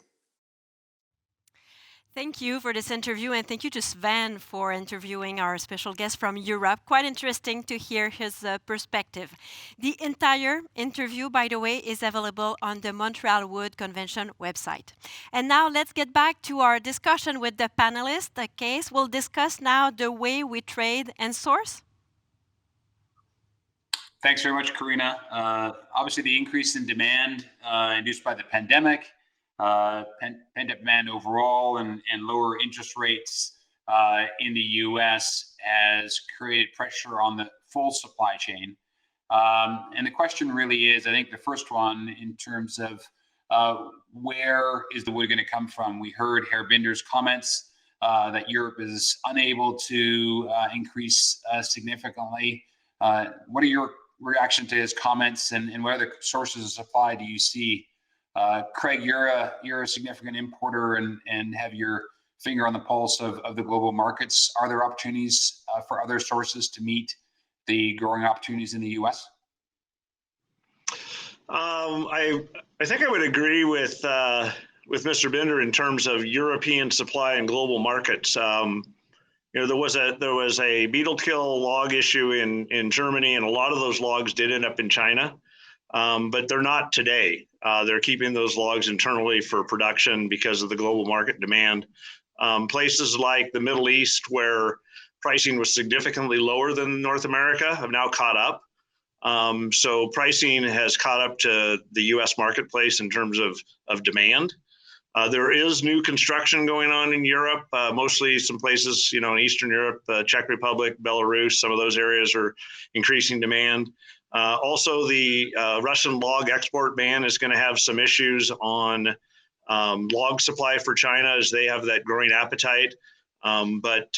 Thank you for this interview, and thank you to Sven for interviewing our special guest from Europe. Quite interesting to hear his perspective. The entire interview, by the way, is available on the Montreal Wood Convention website. And now let's get back to our discussion with the panelists. Case, we'll discuss now the way we trade and source. Thanks very much, Karina. Obviously, the increase in demand induced by the pandemic, pent-up demand overall, and lower interest rates in the U.S. has created pressure on the full supply chain. And the question really is, I think the first one in terms of where is the wood going to come from? We heard Herr Binder's comments that Europe is unable to increase significantly. What are your reaction to his comments, and what other sources of supply do you see? Craig, you're a significant importer and have your finger on the pulse of the global markets. Are there opportunities for other sources to meet the growing opportunities in the U.S.? I think I would agree with Mr. Binder in terms of European supply and global markets. There was a beetle kill log issue in Germany, and a lot of those logs did end up in China, but they're not today. They're keeping those logs internally for production because of the global market demand. Places like the Middle East, where pricing was significantly lower than North America, have now caught up. So pricing has caught up to the U.S. marketplace in terms of demand. There is new construction going on in Europe, mostly some places, in Eastern Europe, Czech Republic, Belarus, some of those areas are increasing demand. Also, the Russian log export ban is going to have some issues on log supply for China, as they have that growing appetite. But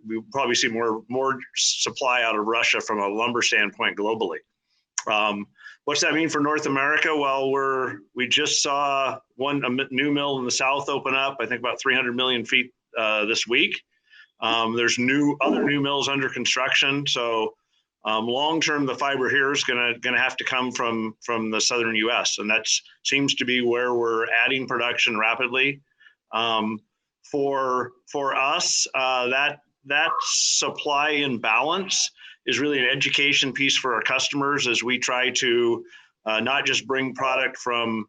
we'll probably see more supply out of Russia from a lumber standpoint globally. What's that mean for North America? Well, we just saw a new mill in the south open up, I think about 300 million feet this week. There's other new mills under construction. So long term, the fiber here is going to have to come from the southern U.S., and that seems to be where we're adding production rapidly. For us, that supply imbalance is really an education piece for our customers as we try to not just bring product from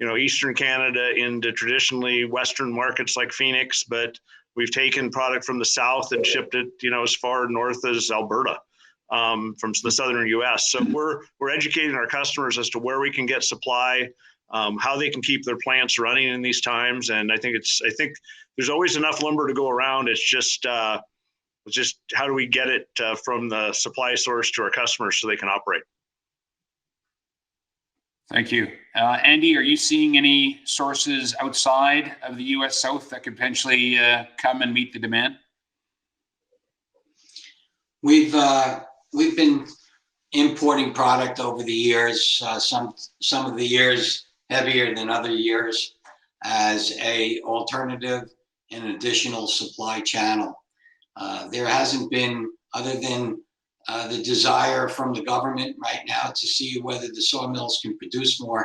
Eastern Canada into traditionally Western markets like Phoenix, but we've taken product from the south and shipped it as far north as Alberta, from the southern U.S. So we're educating our customers as to where we can get supply, how they can keep their plants running in these times. And I think there's always enough lumber to go around. It's just how do we get it from the supply source to our customers so they can operate. Thank you. Andy, are you seeing any sources outside of the U.S. South that could potentially come and meet the demand? We've been importing product over the years, some of the years heavier than other years, as a alternative and additional supply channel. There hasn't been, other than the desire from the government right now to see whether the sawmills can produce more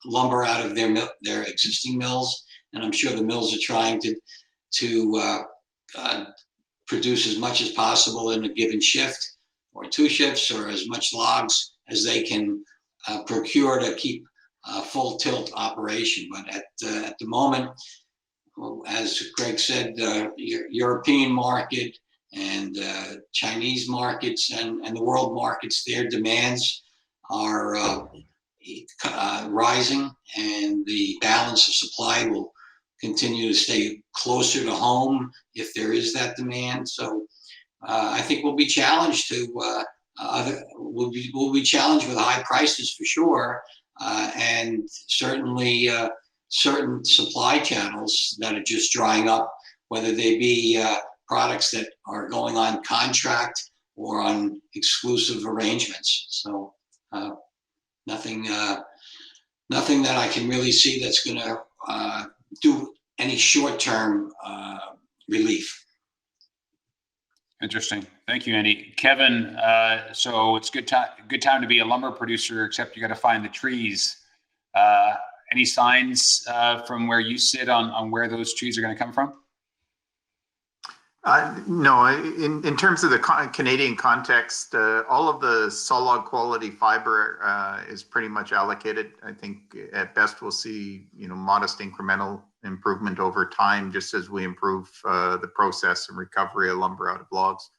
lumber out of their existing mills, and I'm sure the mills are trying to produce as much as possible in a given shift or 2 shifts, or as much logs as they can procure to keep full tilt operation. But at the moment, as Greg said, European market and Chinese markets and the world markets, their demands are rising, and the balance of supply will continue to stay closer to home if there is that demand. So I think we'll be challenged we'll be challenged with high prices for sure, and certainly certain supply channels that are just drying up, whether they be products that are going on contract or on exclusive arrangements. So nothing that I can really see that's going to do any short-term relief. Interesting. Thank you, Andy. Kevin, so it's good time to be a lumber producer, except you got to find the trees. Any signs from where you sit on where those trees are going to come from? No, in terms of the Canadian context, all of the sawlog quality fiber is pretty much allocated. I think at best we'll see, modest incremental improvement over time, just as we improve the process and recovery of lumber out of logs.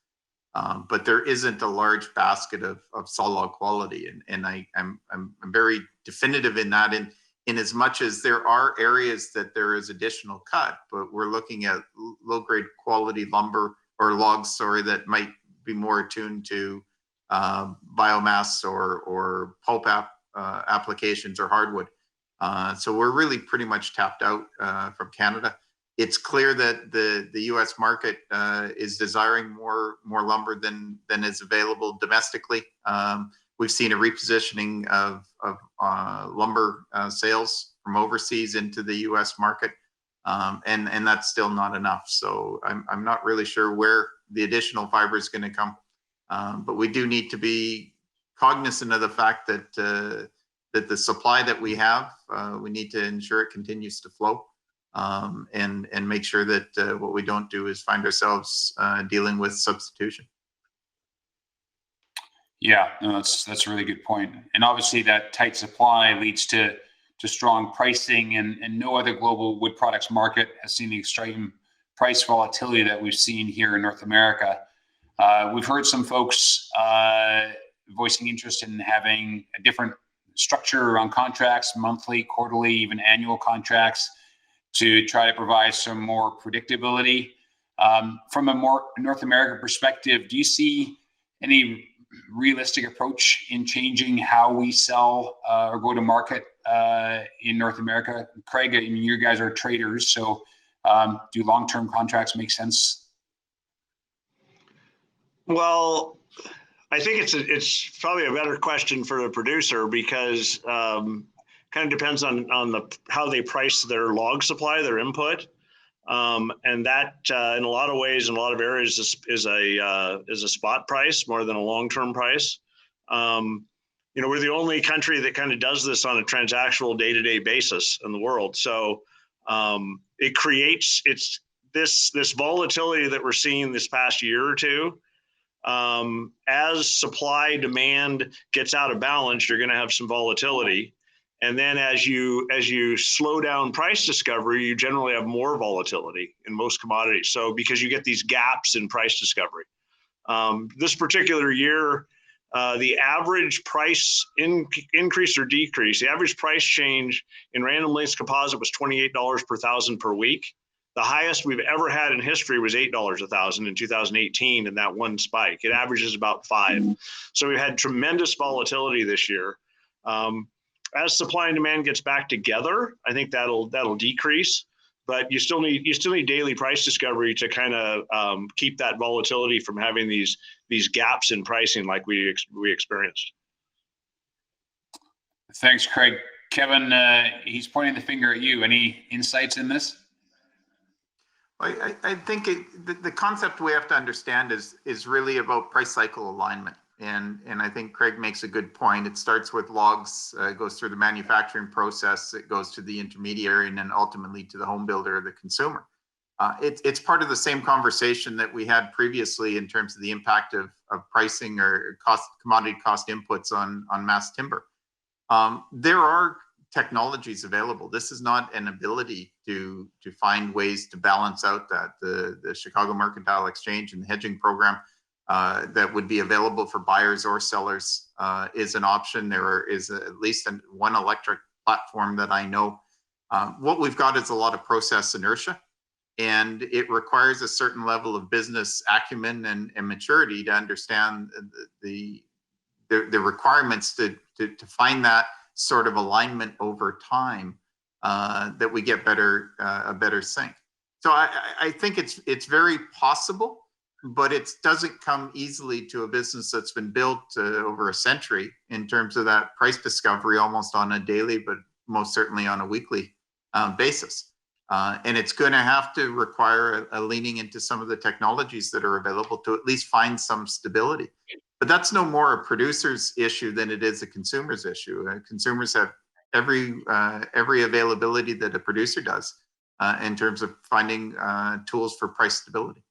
But there isn't a large basket of sawlog quality, and I'm very definitive in that. In as much as there are areas that there is additional cut, but we're looking at low grade quality lumber or logs, that might be more attuned to biomass or pulp applications or hardwood. So we're really pretty much tapped out from Canada. It's clear that the U.S. market is desiring more lumber than is available domestically. We've seen a repositioning of lumber sales from overseas into the U.S. market, and that's still not enough. So I'm not really sure where the additional fiber is going to come, but we do need to be cognizant of the fact that the supply that we have, we need to ensure it continues to flow, and make sure that what we don't do is find ourselves dealing with substitution. Yeah, no, that's a really good point. And obviously that tight supply leads to strong pricing, and no other global wood products market has seen the extreme price volatility that we've seen here in North America. We've heard some folks voicing interest in having a different structure around contracts, monthly, quarterly, even annual contracts, to try to provide some more predictability. From a more North American perspective, do you see any realistic approach in changing how we sell or go to market in North America? Craig, I mean, you guys are traders, so do long-term contracts make sense? Well, I think it's probably a better question for the producer, because kind of depends on how they price their log supply, their input. And that, in a lot of ways, in a lot of areas, is a spot price more than a long-term price. We're the only country that kind of does this on a transactional day-to-day basis in the world. So it creates this volatility that we're seeing this past year or two. As supply demand gets out of balance, you're going to have some volatility. And then as you slow down price discovery, you generally have more volatility in most commodities. So because you get these gaps in price discovery. This particular year, the average price increase or decrease, the average price change in random lengths composite was $28 per thousand per week. The highest we've ever had in history was $8 a thousand in 2018 in that one spike. It averages about $5. So we've had tremendous volatility this year. As supply and demand gets back together, I think that'll decrease, but you still need daily price discovery to kind of keep that volatility from having these gaps in pricing like we experienced. Thanks, Craig. Kevin, he's pointing the finger at you. Any insights in this? I think the concept we have to understand is really about price cycle alignment. And I think Craig makes a good point. It starts with logs, goes through the manufacturing process, it goes to the intermediary, and then ultimately to the home builder or the consumer. It's part of the same conversation that we had previously in terms of the impact of pricing or commodity cost inputs on mass timber. There are technologies available. This is not an ability to find ways to balance out that. The Chicago Mercantile Exchange and the hedging program that would be available for buyers or sellers is an option. There is at least one electric platform that I know. What we've got is a lot of process inertia, and it requires a certain level of business acumen and maturity to understand the requirements to find that sort of alignment over time, that we get a better sync. So I think it's very possible, but it doesn't come easily to a business that's been built over a century in terms of that price discovery, almost on a daily, but most certainly on a weekly basis. And it's going to have to require a leaning into some of the technologies that are available to at least find some stability. But that's no more a producer's issue than it is a consumer's issue. Consumers have every availability that a producer does in terms of finding tools for price stability.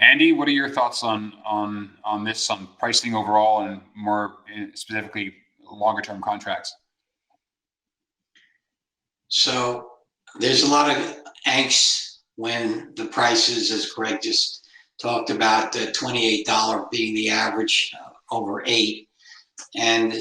Andy, what are your thoughts on this, on pricing overall, and more specifically longer term contracts? So there's a lot of angst when the prices, as Greg just talked about, the $28 being the average over 8. And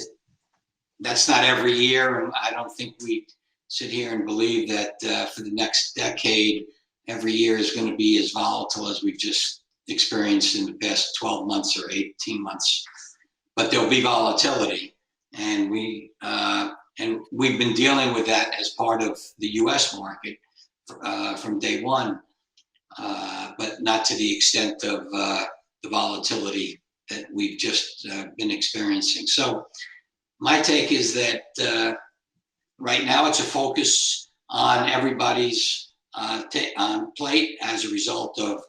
that's not every year. And I don't think we sit here and believe that for the next decade, every year is going to be as volatile as we've just experienced in the past 12 months or 18 months. But there'll be volatility. And we've been dealing with that as part of the U.S. market from day one, but not to the extent of the volatility that we've just been experiencing. So my take is that right now it's a focus on everybody's plate as a result of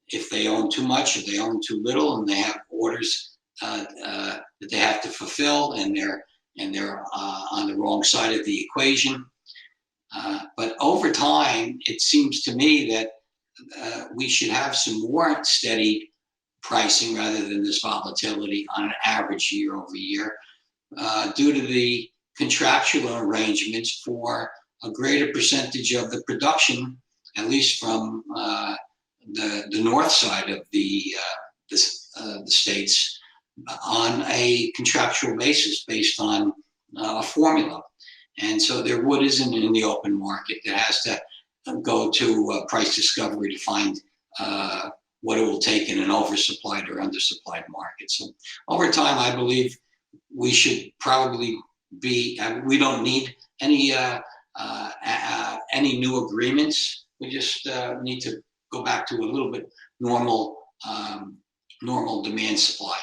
if they own too much or they own too little, and they have orders that they have to fulfill, and they're on the wrong side of the equation. But over time, it seems to me that we should have some more steady pricing rather than this volatility on an average year over year, due to the contractual arrangements for a greater percentage of the production, at least from the north side of the states, on a contractual basis based on a formula. And so their wood isn't in the open market. It has to go to price discovery to find what it will take in an oversupplied or undersupplied market. So over time, I believe we should probably be, we don't need any new agreements. We just need to go back to a little bit normal demand supply.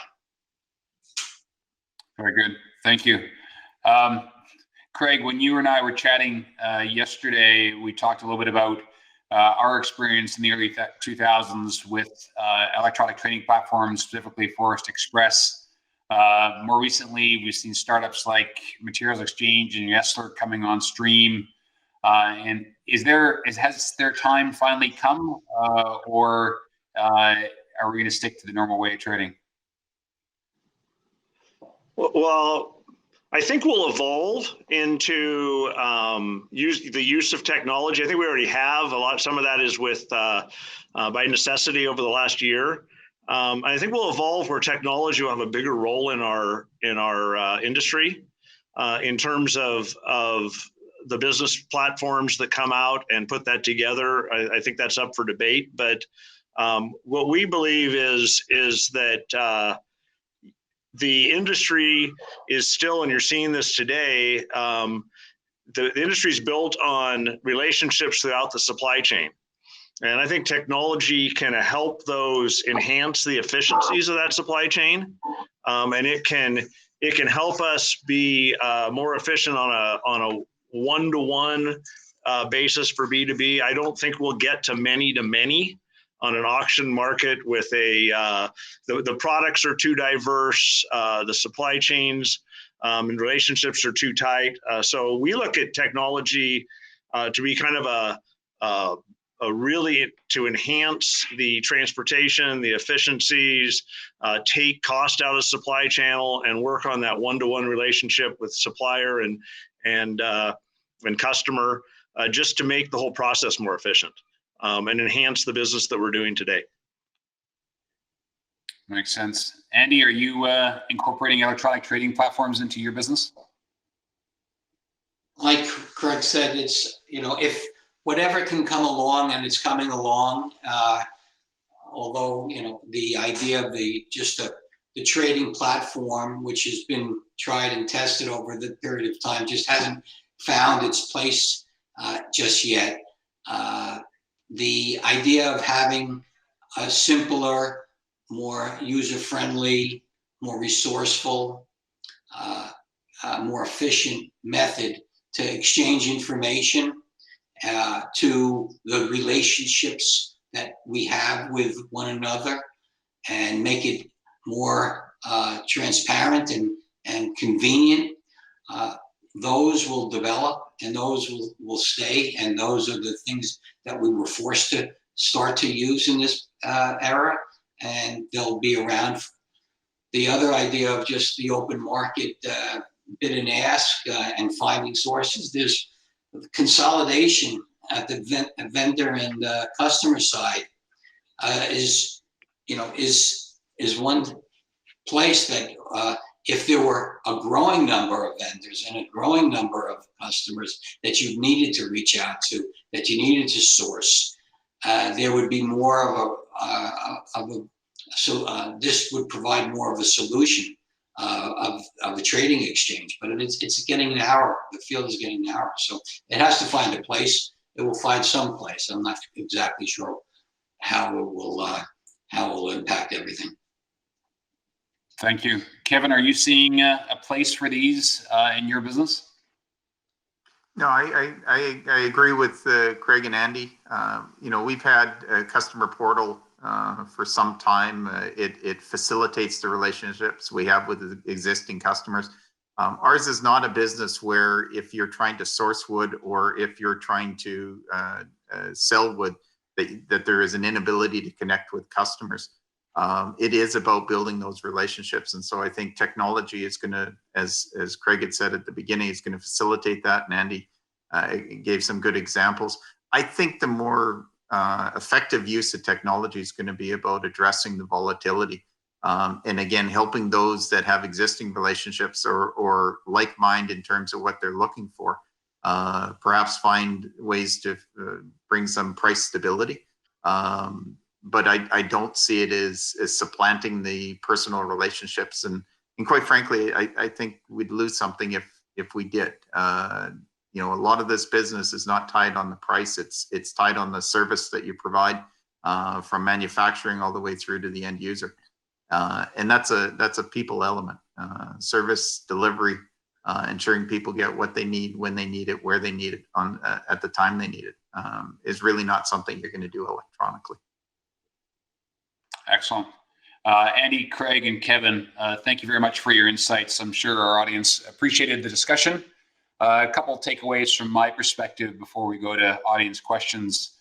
Very good. Thank you. Craig, when you and I were chatting yesterday, we talked a little bit about our experience in the early 2000s with electronic trading platforms, specifically Forest Express. More recently, we've seen startups like Materials Exchange and Yesler coming on stream. And has their time finally come, or are we going to stick to the normal way of trading? Well, I think we'll evolve into the use of technology. I think we already have a lot. Some of that is with by necessity over the last year. I think we'll evolve where technology will have a bigger role in our industry in terms of the business platforms that come out and put that together. I think that's up for debate. But what we believe is that the industry is still, and you're seeing this today, the industry is built on relationships throughout the supply chain. And I think technology can help those enhance the efficiencies of that supply chain. And it can help us be more efficient on a one-to-one basis for B2B. I don't think we'll get to many on an auction market with the products are too diverse, the supply chains and relationships are too tight. So we look at technology to be kind of a really to enhance the transportation, the efficiencies, take cost out of the supply channel, and work on that one-to-one relationship with supplier and customer, just to make the whole process more efficient. And enhance the business that we're doing today. Makes sense. Andy, are you incorporating electronic trading platforms into your business? Like Craig said, it's, if whatever can come along, and it's coming along, although, the idea of the trading platform, which has been tried and tested over the period of time, just hasn't found its place just yet. The idea of having a simpler, more user-friendly, more resourceful, more efficient method to exchange information, to the relationships that we have with one another, and make it more transparent and convenient. Those will develop, and those will stay, and those are the things that we were forced to start to use in this era. and they'll be around. The other idea of just the open market bid and ask and finding sources, there's consolidation at the vendor and customer side is one place that if there were a growing number of vendors and a growing number of customers that you needed to reach out to, that you needed to source, there would be more this would provide more of a solution of a trading exchange. But it's getting narrower. The field is getting narrower. So it has to find a place. It will find some place. I'm not exactly sure how it will impact everything. Thank you. Kevin, are you seeing a place for these in your business? No, I agree with Craig and Andy. We've had a customer portal for some time. It facilitates the relationships we have with existing customers. Ours is not a business where if you're trying to source wood or if you're trying to sell wood, that there is an inability to connect with customers. It is about building those relationships. And so I think technology is going to, as Craig had said at the beginning, is going to facilitate that. And Andy gave some good examples. I think the more effective use of technology is going to be about addressing the volatility. And again, helping those that have existing relationships or like mind in terms of what they're looking for, perhaps find ways to bring some price stability. But I don't see it as supplanting the personal relationships. And quite frankly, I think we'd lose something if we did. A lot of this business is not tied on the price. It's tied on the service that you provide from manufacturing all the way through to the end user. And that's a people element. Service delivery, ensuring people get what they need, when they need it, where they need it, at the time they need it, is really not something you're going to do electronically. Excellent. Andy, Craig, and Kevin, thank you very much for your insights. I'm sure our audience appreciated the discussion. A couple of takeaways from my perspective before we go to audience questions.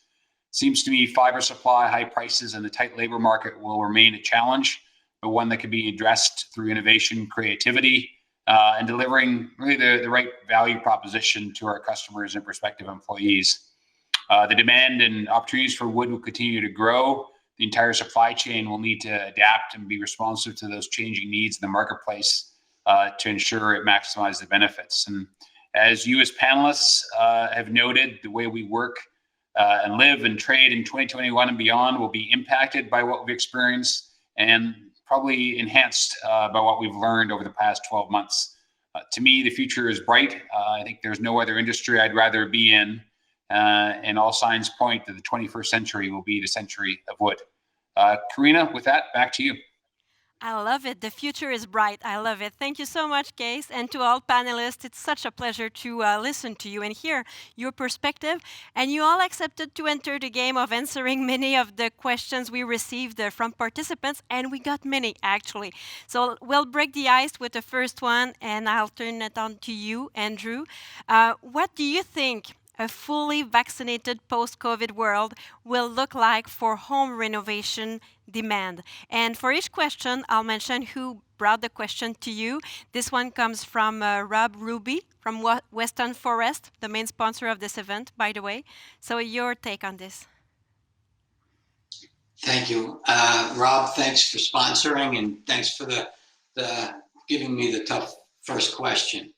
Seems to me fiber supply, high prices, and the tight labor market will remain a challenge, but one that can be addressed through innovation, creativity, and delivering really the right value proposition to our customers and prospective employees. The demand and opportunities for wood will continue to grow. The entire supply chain will need to adapt and be responsive to those changing needs in the marketplace to ensure it maximizes the benefits. And as you as panelists have noted, the way we work and live and trade in 2021 and beyond will be impacted by what we've experienced and probably enhanced by what we've learned over the past 12 months. To me, the future is bright. I think there's no other industry I'd rather be in. And all signs point that the 21st century will be the century of wood. Karina, with that, back to you. I love it. The future is bright. I love it. Thank you so much, Case. And to all panelists, it's such a pleasure to listen to you and hear your perspective. And you all accepted to enter the game of answering many of the questions we received from participants. And we got many, actually. So we'll break the ice with the first one. And I'll turn it on to you, Andrew. What do you think a fully vaccinated post-COVID world will look like for home renovation demand? And for each question, I'll mention who brought the question to you. This one comes from Rob Ruby from Western Forest, the main sponsor of this event, by the way. So your take on this. Thank you. Rob, thanks for sponsoring and thanks for the giving me the tough first question.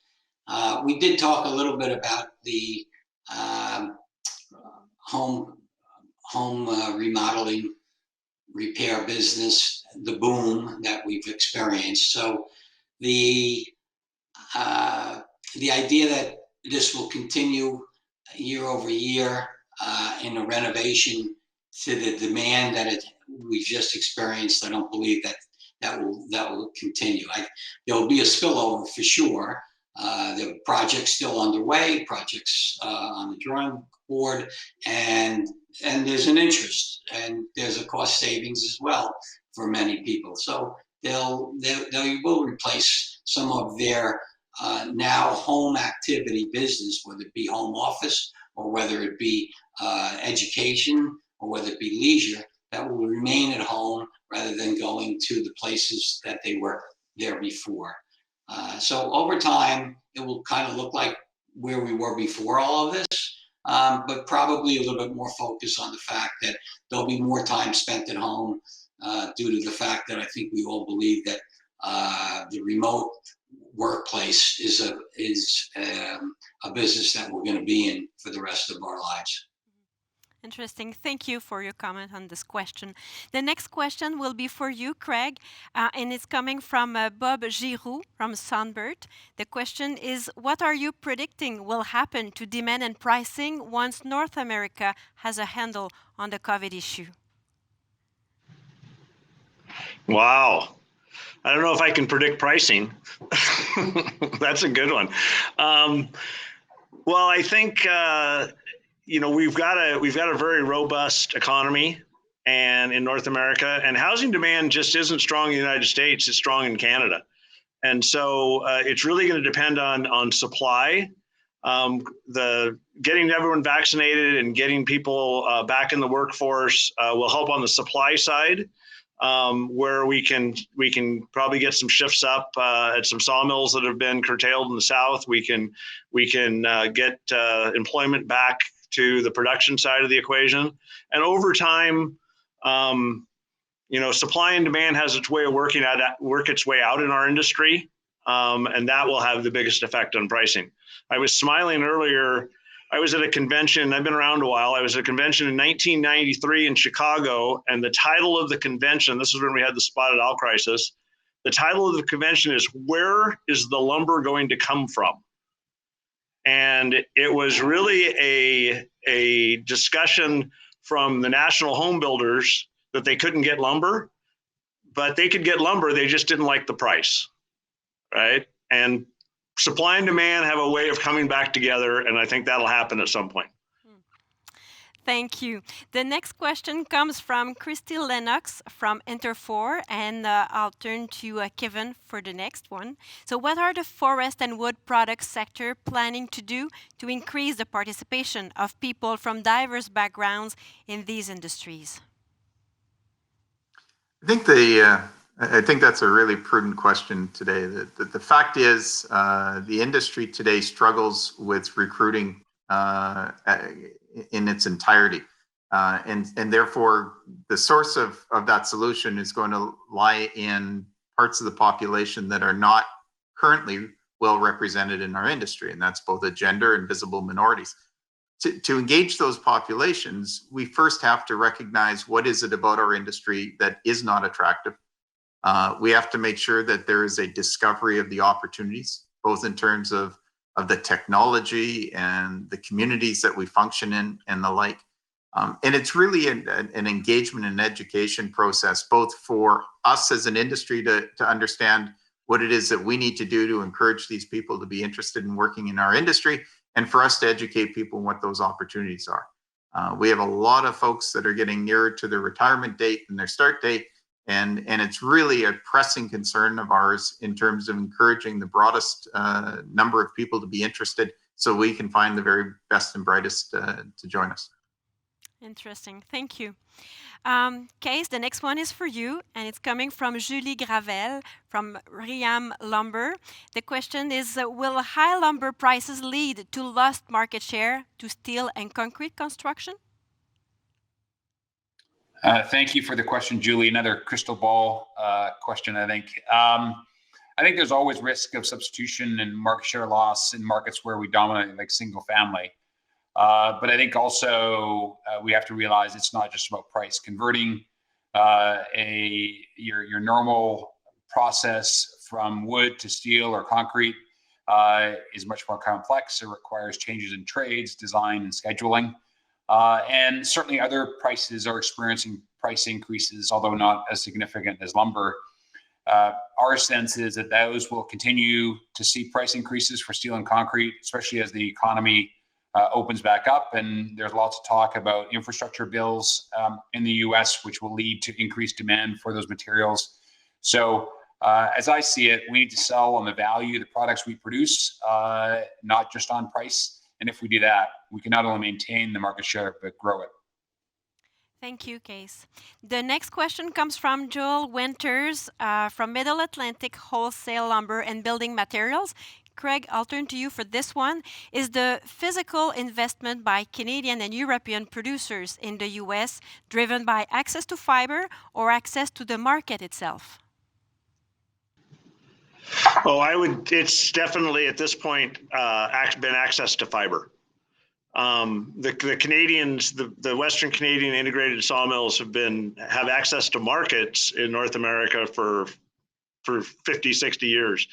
We did talk a little bit about the home remodeling, repair business, the boom that we've experienced. So the idea that this will continue year over year in a renovation to the demand that we've just experienced, I don't believe that will continue. There will be a spillover for sure. There are projects still underway, projects on the drawing board, and there's an interest, and there's a cost savings as well for many people. So they will replace some of their now home activity business, whether it be home office or whether it be education or whether it be leisure, that will remain at home rather than going to the places that they were there before. So over time, it will kind of look like where we were before all of this, but probably a little bit more focus on the fact that there'll be more time spent at home due to the fact that I think we all believe that the remote workplace is a business that we're going to be in for the rest of our lives. Interesting. Thank you for your comment on this question. The next question will be for you, Craig, and it's coming from Bob Giroux from Sunbird. The question is, what are you predicting will happen to demand and pricing once North America has a handle on the COVID issue? Wow. I don't know if I can predict pricing. That's a good one. Well, I think we've got a very robust economy, and in North America, and housing demand just isn't strong in the United States. It's strong in Canada, and so it's really going to depend on supply. The getting everyone vaccinated and getting people back in the workforce will help on the supply side. Where we can probably get some shifts up at some sawmills that have been curtailed in the South. We can get employment back to the production side of the equation, and over time, supply and demand has its way of work its way out in our industry, and that will have the biggest effect on pricing. I was smiling earlier. I was at a convention. I've been around a while. I was at a convention in 1993 in Chicago, and the title of the convention, this is when we had the spotted owl crisis, the title of the convention is, "Where is the lumber going to come from?" And it was really a discussion from the national home builders that they couldn't get lumber, but they could get lumber, they just didn't like the price, right? And supply and demand have a way of coming back together, and I think that'll happen at some point. Thank you. The next question comes from Christy Lennox from Interfor, and I'll turn to Kevin for the next one. So what are the forest and wood products sector planning to do to increase the participation of people from diverse backgrounds in these industries? I think that's a really prudent question today. The fact is, the industry today struggles with recruiting in its entirety. And therefore, the source of that solution is going to lie in parts of the population that are not currently well represented in our industry, and that's both the gender and visible minorities. To engage those populations, we first have to recognize what is it about our industry that is not attractive. We have to make sure that there is a discovery of the opportunities, both in terms of the technology and the communities that we function in and the like. And it's really an engagement and education process, both for us as an industry to understand what it is that we need to do to encourage these people to be interested in working in our industry, and for us to educate people on what those opportunities are. We have a lot of folks that are getting nearer to their retirement date and their start date, and it's really a pressing concern of ours in terms of encouraging the broadest number of people to be interested, so we can find the very best and brightest to join us. Interesting. Thank you. Case, the next one is for you, and it's coming from Julie Gravel from Riam Lumber. The question is, will high lumber prices lead to lost market share to steel and concrete construction? Thank you for the question, Julie. Another crystal ball question, I think. I think there's always risk of substitution and market share loss in markets where we dominate, like single family. But I think also we have to realize it's not just about price. Converting your normal process from wood to steel or concrete is much more complex. It requires changes in trades, design, and scheduling. And certainly other prices are experiencing price increases, although not as significant as lumber. Our sense is that those will continue to see price increases for steel and concrete, especially as the economy opens back up. And there's lots of talk about infrastructure bills in the US, which will lead to increased demand for those materials. So as I see it, we need to sell on the value of the products we produce, not just on price. And if we do that, we can not only maintain the market share, but grow it. Thank you, Case. The next question comes from Joel Winters from Middle Atlantic Wholesale Lumber and Building Materials. Craig, I'll turn to you for this one. Is the physical investment by Canadian and European producers in the U.S. driven by access to fiber or access to the market itself? Oh, it's definitely at this point been access to fiber. The Canadians, the Western Canadian integrated sawmills have access to markets in North America for 50, 60 years.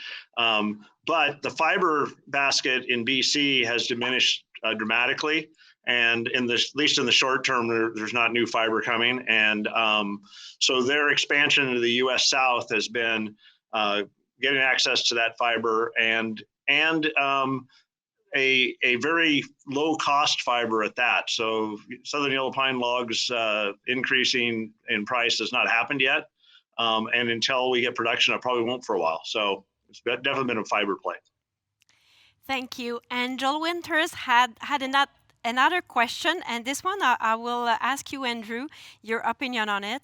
But the fiber basket in BC has diminished dramatically. And at least in the short term, there's not new fiber coming. And so their expansion into the US South has been getting access to that fiber and a very low cost fiber at that. So Southern Yellow Pine logs increasing in price has not happened yet. And until we get production, it probably won't for a while. So it's definitely been a fiber play. Thank you. And Joel Winters had another question, and this one I will ask you, Andrew, your opinion on it.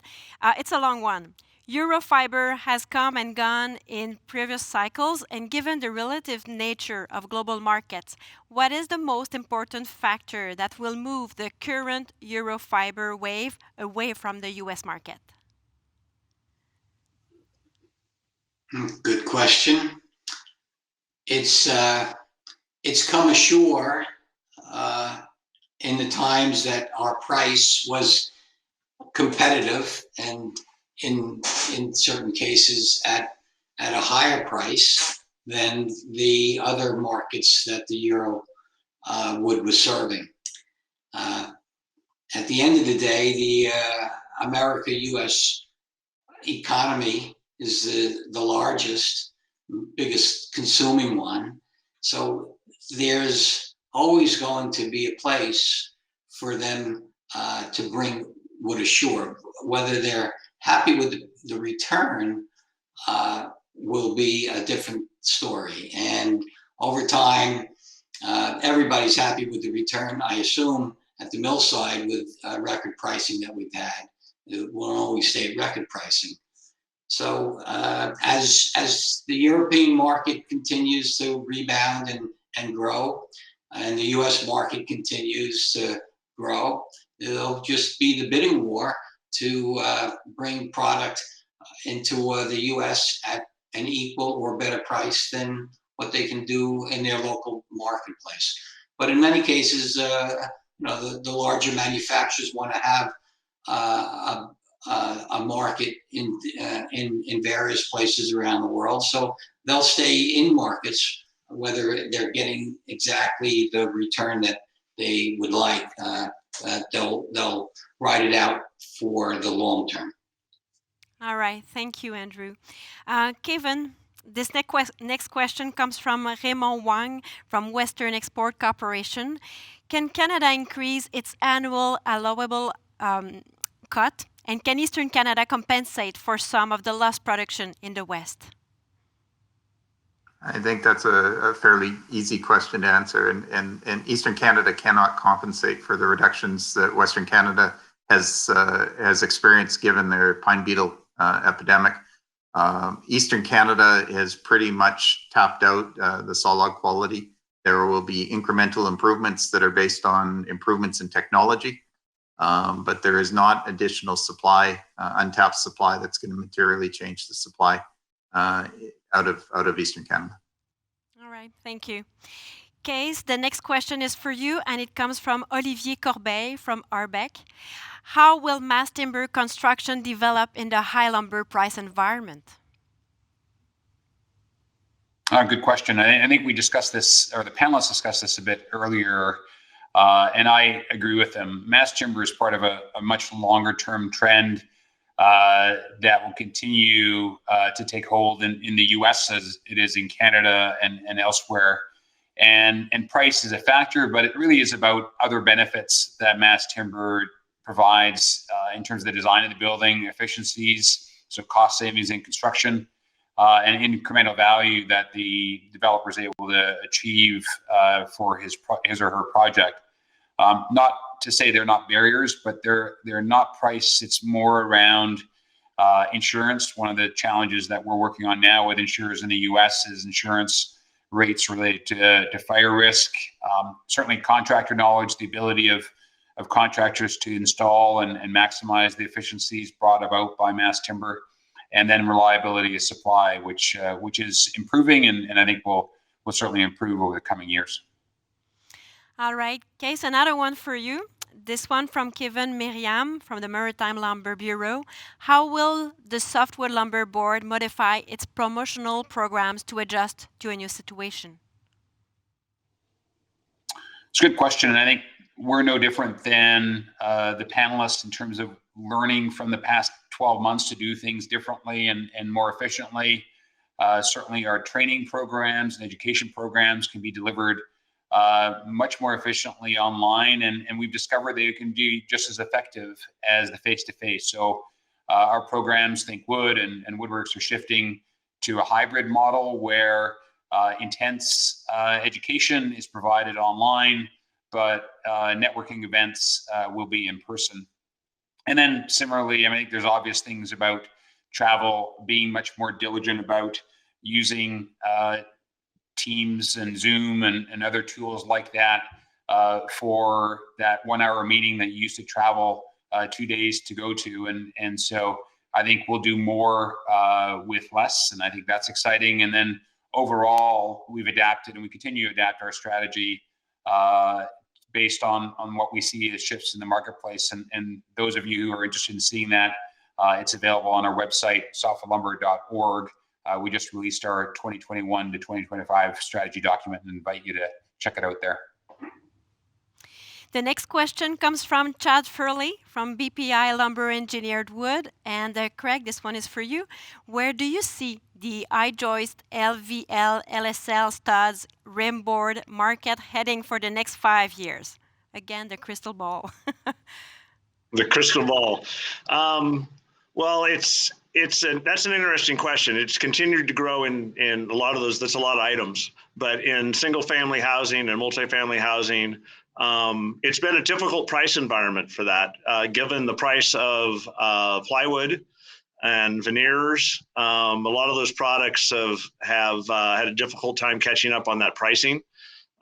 It's a long one. Eurofiber has come and gone in previous cycles, and given the relative nature of global markets, what is the most important factor that will move the current Eurofiber wave away from the US market? Good question. It's come ashore in the times that our price was competitive and in certain cases at a higher price than the other markets that the Euro wood was serving. At the end of the day, the America-US economy is the largest, biggest consuming one. So there's always going to be a place for them to bring wood ashore. Whether they're happy with the return will be a different story. And over time, everybody's happy with the return, I assume, at the mill side with record pricing that we've had. It will always stay at record pricing. So as the European market continues to rebound and grow, and the US market continues to grow, it'll just be the bidding war to bring product into the US at an equal or better price than what they can do in their local marketplace. But in many cases, the larger manufacturers want to have a market in various places around the world. So they'll stay in markets, whether they're getting exactly the return that they would like. They'll ride it out for the long term. All right. Thank you, Andrew. Kevin, this next question comes from Raymond Wang from Western Export Corporation. Can Canada increase its annual allowable cut? And can Eastern Canada compensate for some of the lost production in the West? I think that's a fairly easy question to answer. And Eastern Canada cannot compensate for the reductions that Western Canada has experienced given their pine beetle epidemic. Eastern Canada has pretty much tapped out the sawlog quality. There will be incremental improvements that are based on improvements in technology. But there is not additional supply, untapped supply that's going to materially change the supply out of Eastern Canada. All right, thank you. Case, the next question is for you, and it comes from Olivier Corbeil from Arbeck. How will mass timber construction develop in the high lumber price environment? Good question. I think we discussed this, or the panelists discussed this a bit earlier. And I agree with them. Mass timber is part of a much longer term trend that will continue to take hold in the US as it is in Canada and elsewhere. And price is a factor, but it really is about other benefits that mass timber provides in terms of the design of the building, efficiencies, so cost savings in construction, and incremental value that the developer is able to achieve for his or her project. Not to say they're not barriers, but they're not price. It's more around insurance. One of the challenges that we're working on now with insurers in the U.S. is insurance rates related to fire risk. Certainly contractor knowledge, the ability of contractors to install and maximize the efficiencies brought about by mass timber, and then reliability of supply, which is improving, and I think will certainly improve over the coming years. All right, Case, another one for you. This one from Kevin Miriam from the Maritime Lumber Bureau. How will the Softwood Lumber Board modify its promotional programs to adjust to a new situation? It's a good question, and I think we're no different than the panelists in terms of learning from the past 12 months to do things differently and more efficiently. Certainly our training programs and education programs can be delivered much more efficiently online, and we've discovered they can be just as effective as the face-to-face. So our programs, Think Wood and Woodworks, are shifting to a hybrid model where intense education is provided online, but networking events will be in person. And then similarly, I think there's obvious things about travel, being much more diligent about using Teams and Zoom and other tools like that for that 1 hour meeting that you used to travel 2 days to go to. And so I think we'll do more with less, and I think that's exciting. And then overall, we've adapted and we continue to adapt our strategy based on what we see as shifts in the marketplace. And those of you who are interested in seeing that, it's available on our website, softwoodlumber.org. We just released our 2021 to 2025 strategy document and invite you to check it out there. The next question comes from Chad Furley from BPI Lumber Engineered Wood. And Craig, this one is for you. Where do you see the I-joist LVL LSL studs rimboard market heading for the next 5 years? Again, the crystal ball. The crystal ball. Well, that's an interesting question. It's continued to grow in a lot of those. That's a lot of items, but in single family housing and multifamily housing, it's been a difficult price environment for that, given the price of plywood and veneers. A lot of those products have had a difficult time catching up on that pricing.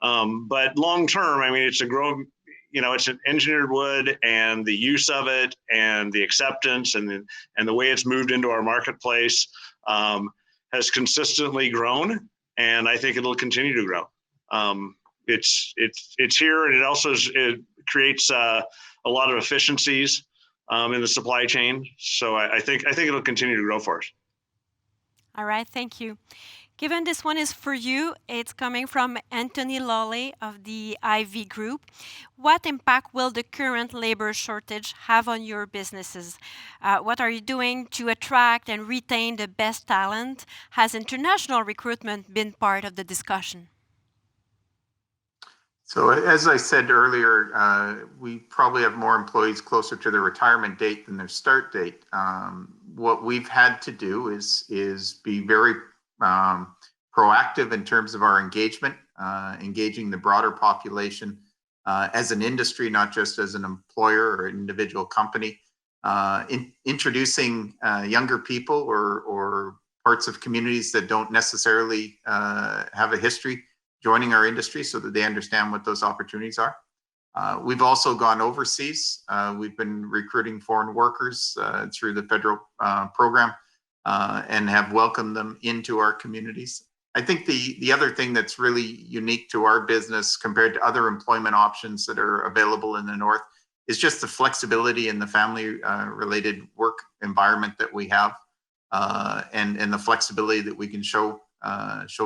But long term, I mean, it's a growing. It's an engineered wood, and the use of it and the acceptance and the way it's moved into our marketplace has consistently grown, and I think it'll continue to grow. It's here, and it creates a lot of efficiencies in the supply chain. So I think it'll continue to grow for us. All right, thank you. Given this one is for you, it's coming from Anthony Lawley of the IV Group. What impact will the current labor shortage have on your businesses? What are you doing to attract and retain the best talent? Has international recruitment been part of the discussion? So as I said earlier, we probably have more employees closer to their retirement date than their start date. What we've had to do is be very proactive in terms of our engagement, engaging the broader population as an industry, not just as an employer or individual company, introducing younger people or parts of communities that don't necessarily have a history joining our industry so that they understand what those opportunities are. We've also gone overseas. We've been recruiting foreign workers through the federal program and have welcomed them into our communities. I think the other thing that's really unique to our business compared to other employment options that are available in the North is just the flexibility in the family related work environment that we have and the flexibility that we can show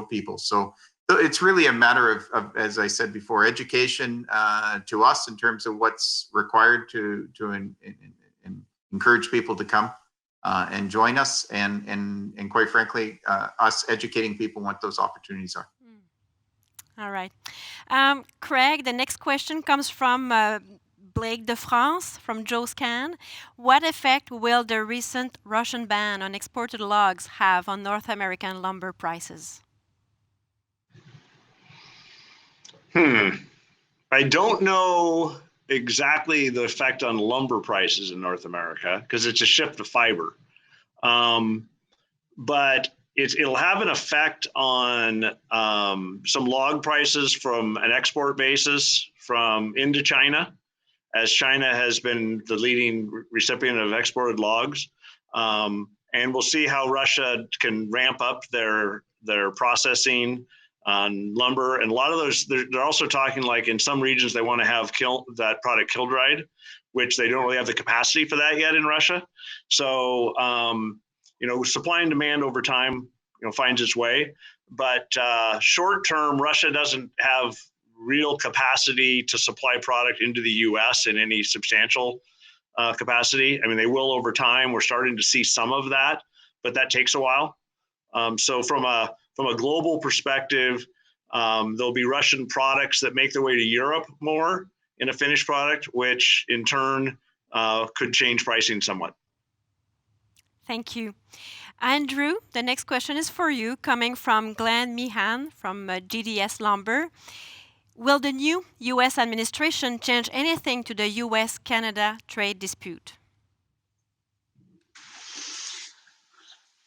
people. So it's really a matter of, as I said before, education to us in terms of what's required to encourage people to come and join us, and quite frankly, us educating people what those opportunities are. All right. Craig, the next question comes from Blake de France from Joe Scan. What effect will the recent Russian ban on exported logs have on North American lumber prices? I don't know exactly the effect on lumber prices in North America because it's a shift of fiber. But it'll have an effect on some log prices from an export basis from into China, as China has been the leading recipient of exported logs. And we'll see how Russia can ramp up their processing on lumber. And a lot of those, they're also talking like in some regions, they want to have that product kiln dried, which they don't really have the capacity for that yet in Russia. So, supply and demand over time, finds its way. But short term, Russia doesn't have real capacity to supply product into the U.S. in any substantial capacity. I mean, they will over time. We're starting to see some of that, but that takes a while. So from a global perspective, there'll be Russian products that make their way to Europe more in a finished product, which in turn could change pricing somewhat. Thank you. Andrew, the next question is for you, coming from Glenn Meehan from GDS Lumber. Will the new U.S. administration change anything to the U.S.-Canada trade dispute?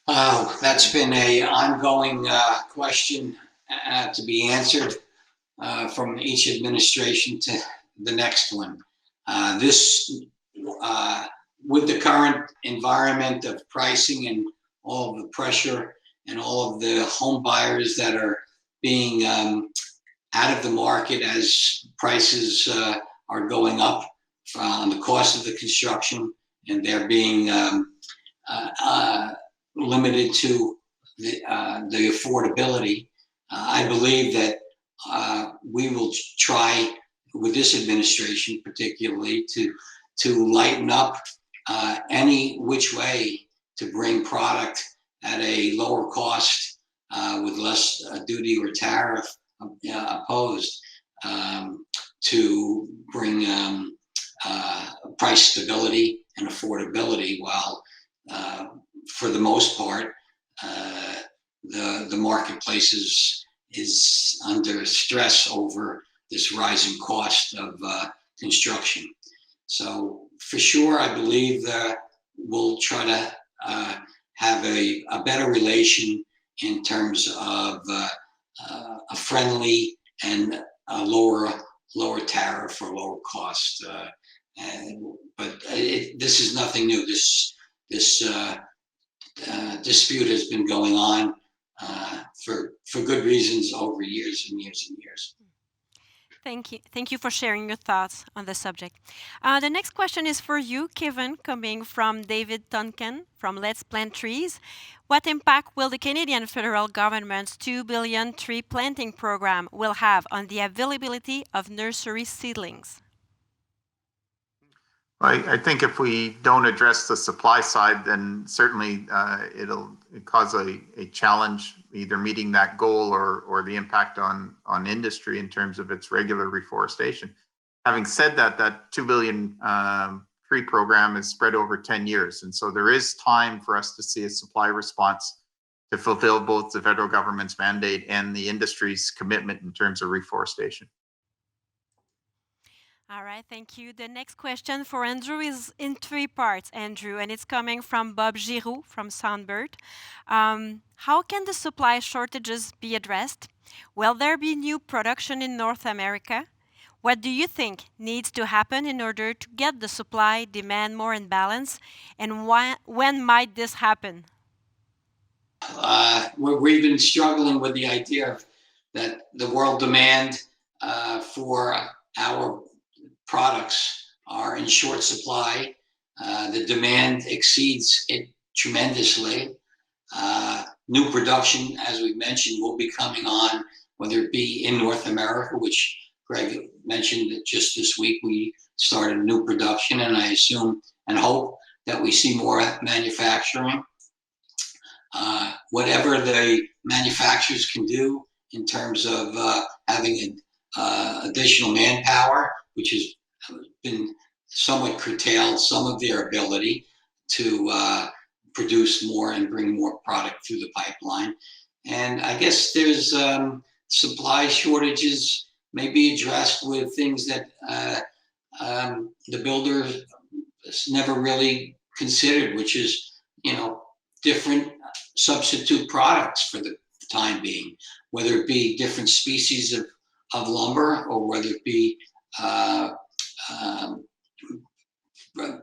That's been an ongoing question to be answered from each administration to the next one. With the current environment of pricing and all of the pressure and all of the home buyers that are being out of the market as prices are going up on the cost of the construction, and they're being limited to the affordability. I believe that we will try with this administration particularly to lighten up any which way to bring product at a lower cost with less duty or tariff opposed to bring price stability and affordability while for the most part the marketplace is under stress over this rising cost of construction. So for sure, I believe that we'll try to have a better relation in terms of a friendly and a lower tariff or lower cost. But this is nothing new. This dispute has been going on for good reasons over years and years and years. Thank you. Thank you for sharing your thoughts on the subject. The next question is for you, Kevin, coming from David Duncan from Let's Plant Trees. What impact will the Canadian federal government's $2 billion tree planting program will have on the availability of nursery seedlings? I think if we don't address the supply side, then certainly it'll cause a challenge either meeting that goal or the impact on industry in terms of its regular reforestation. Having said that, that $2 billion tree program is spread over 10 years. And so there is time for us to see a supply response to fulfill both the federal government's mandate and the industry's commitment in terms of reforestation. All right, thank you. The next question for Andrew is in 3 parts, Andrew, and it's coming from Bob Giroux from Soundbird. How can the supply shortages be addressed? Will there be new production in North America? What do you think needs to happen in order to get the supply-demand more in balance? And when might this happen? We've been struggling with the idea of that the world demand for our products are in short supply. The demand exceeds it tremendously. New production, as we mentioned, will be coming on, whether it be in North America, which Greg mentioned that just this week we started new production, and I assume and hope that we see more manufacturing. Whatever the manufacturers can do in terms of having additional manpower, which has been somewhat curtailed some of their ability to produce more and bring more product through the pipeline. And I guess there's supply shortages may be addressed with things that the builder never really considered, which is, different substitute products for the time being, whether it be different species of lumber or whether it be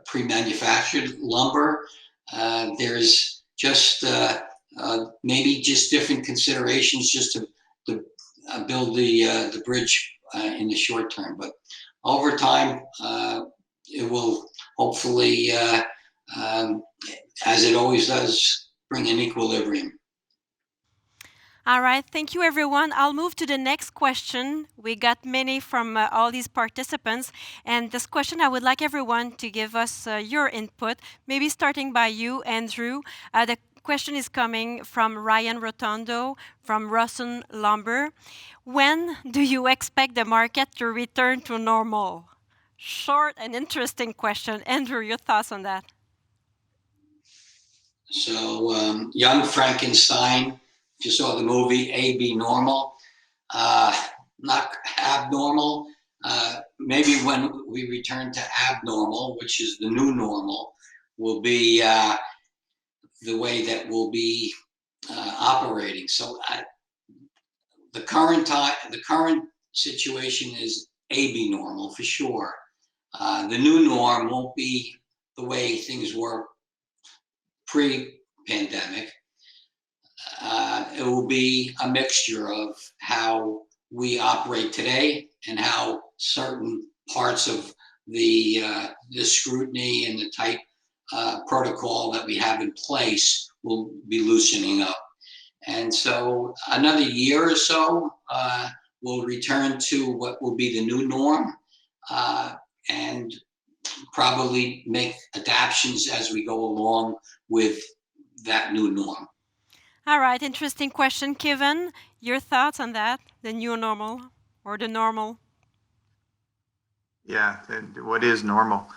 pre-manufactured lumber. There's just maybe just different considerations just to build the bridge in the short term. But over time, it will hopefully, as it always does, bring an equilibrium. All right, thank you, everyone. I'll move to the next question. We got many from all these participants. And this question, I would like everyone to give us your input, maybe starting by you, Andrew. The question is coming from Ryan Rotondo from Rawson Lumber. When do you expect the market to return to normal? Short and interesting question. Andrew, your thoughts on that? So, Young Frankenstein, if you saw the movie A.B. Normal, not abnormal. Maybe when we return to abnormal, which is the new normal, will be the way that we'll be operating. So the current situation is A.B. normal for sure. The new norm won't be the way things were pre-pandemic. It will be a mixture of how we operate today and how certain parts of the scrutiny and the tight protocol that we have in place will be loosening up. And so another year or so, we'll return to what will be the new norm and probably make adaptations as we go along with that new norm. All right, interesting question. Kevin, your thoughts on that, the new normal or the normal? Yeah, and what is normal?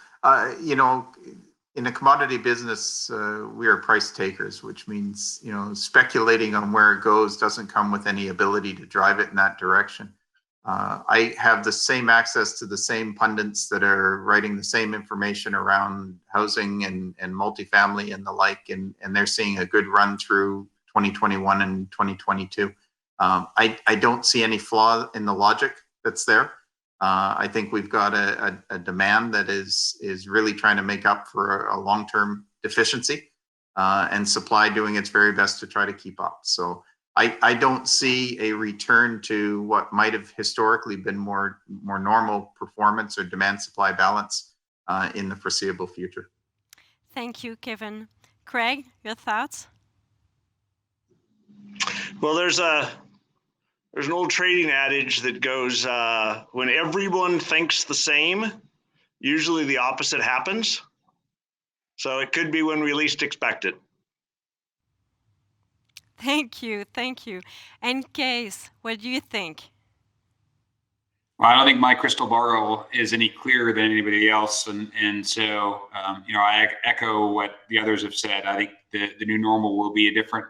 In a commodity business, we are price takers, which means, speculating on where it goes doesn't come with any ability to drive it in that direction. I have the same access to the same pundits that are writing the same information around housing and multifamily and the like, and they're seeing a good run through 2021 and 2022. I don't see any flaw in the logic that's there. I think we've got a demand that is really trying to make up for a long-term deficiency, and supply doing its very best to try to keep up. So I don't see a return to what might have historically been more normal performance or demand-supply balance in the foreseeable future. Thank you, Kevin. Craig, your thoughts? Well, there's an old trading adage that goes, when everyone thinks the same, usually the opposite happens. So it could be when we least expect it. Thank you. And Case, what do you think? Well, I don't think my crystal ball is any clearer than anybody else, and so I echo what the others have said. I think the new normal will be a different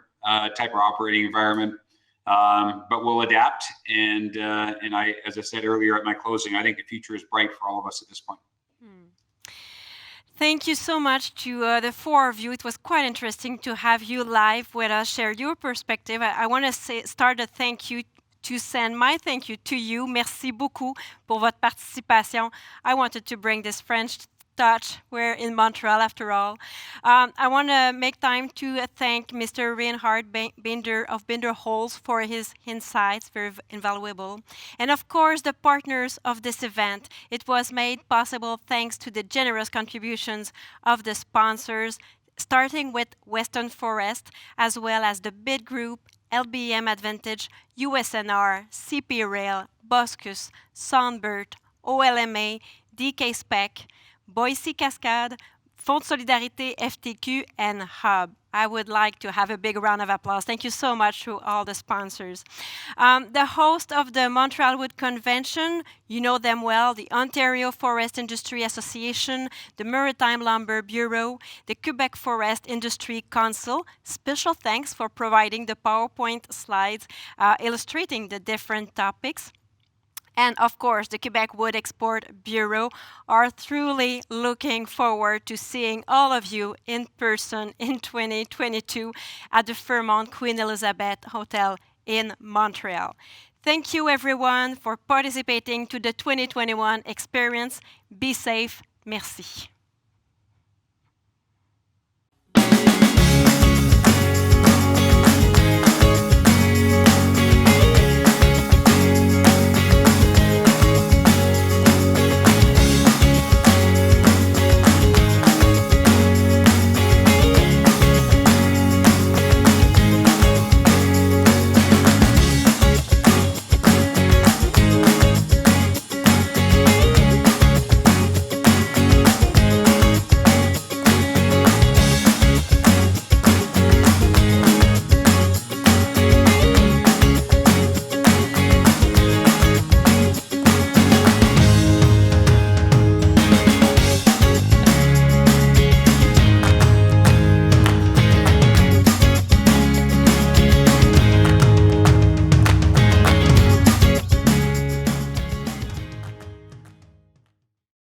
type of operating environment, but we'll adapt. And I, as I said earlier at my closing, I think the future is bright for all of us at this point. Thank you so much to the four of you. It was quite interesting to have you live with us, share your perspective. I want to start a thank you to send my thank you to you. Merci beaucoup pour votre participation. I wanted to bring this French touch. We're in Montreal after all. I want to make time to thank Mr. Reinhard Binder of Binder Holes for his insights, very invaluable. And of course, the partners of this event. It was made possible thanks to the generous contributions of the sponsors, starting with Western Forest, as well as the Bid Group, LBM Advantage, USNR, CP Rail, Boscus, Sunbird, OLMA, DK Spec, Boise Cascade, Fonds de Solidarité, FTQ, and Hub. I would like to have a big round of applause. Thank you so much to all the sponsors. The host of the Montreal Wood Convention, you know them well, the Ontario Forest Industry Association, the Maritime Lumber Bureau, the Quebec Forest Industry Council. Special thanks for providing the PowerPoint slides illustrating the different topics. and of course the Quebec Wood Export Bureau are truly looking forward to seeing all of you in person in 2022 at the Fairmont Queen Elizabeth Hotel in Montreal. Thank you everyone for participating to the 2021 experience. Be safe. Merci.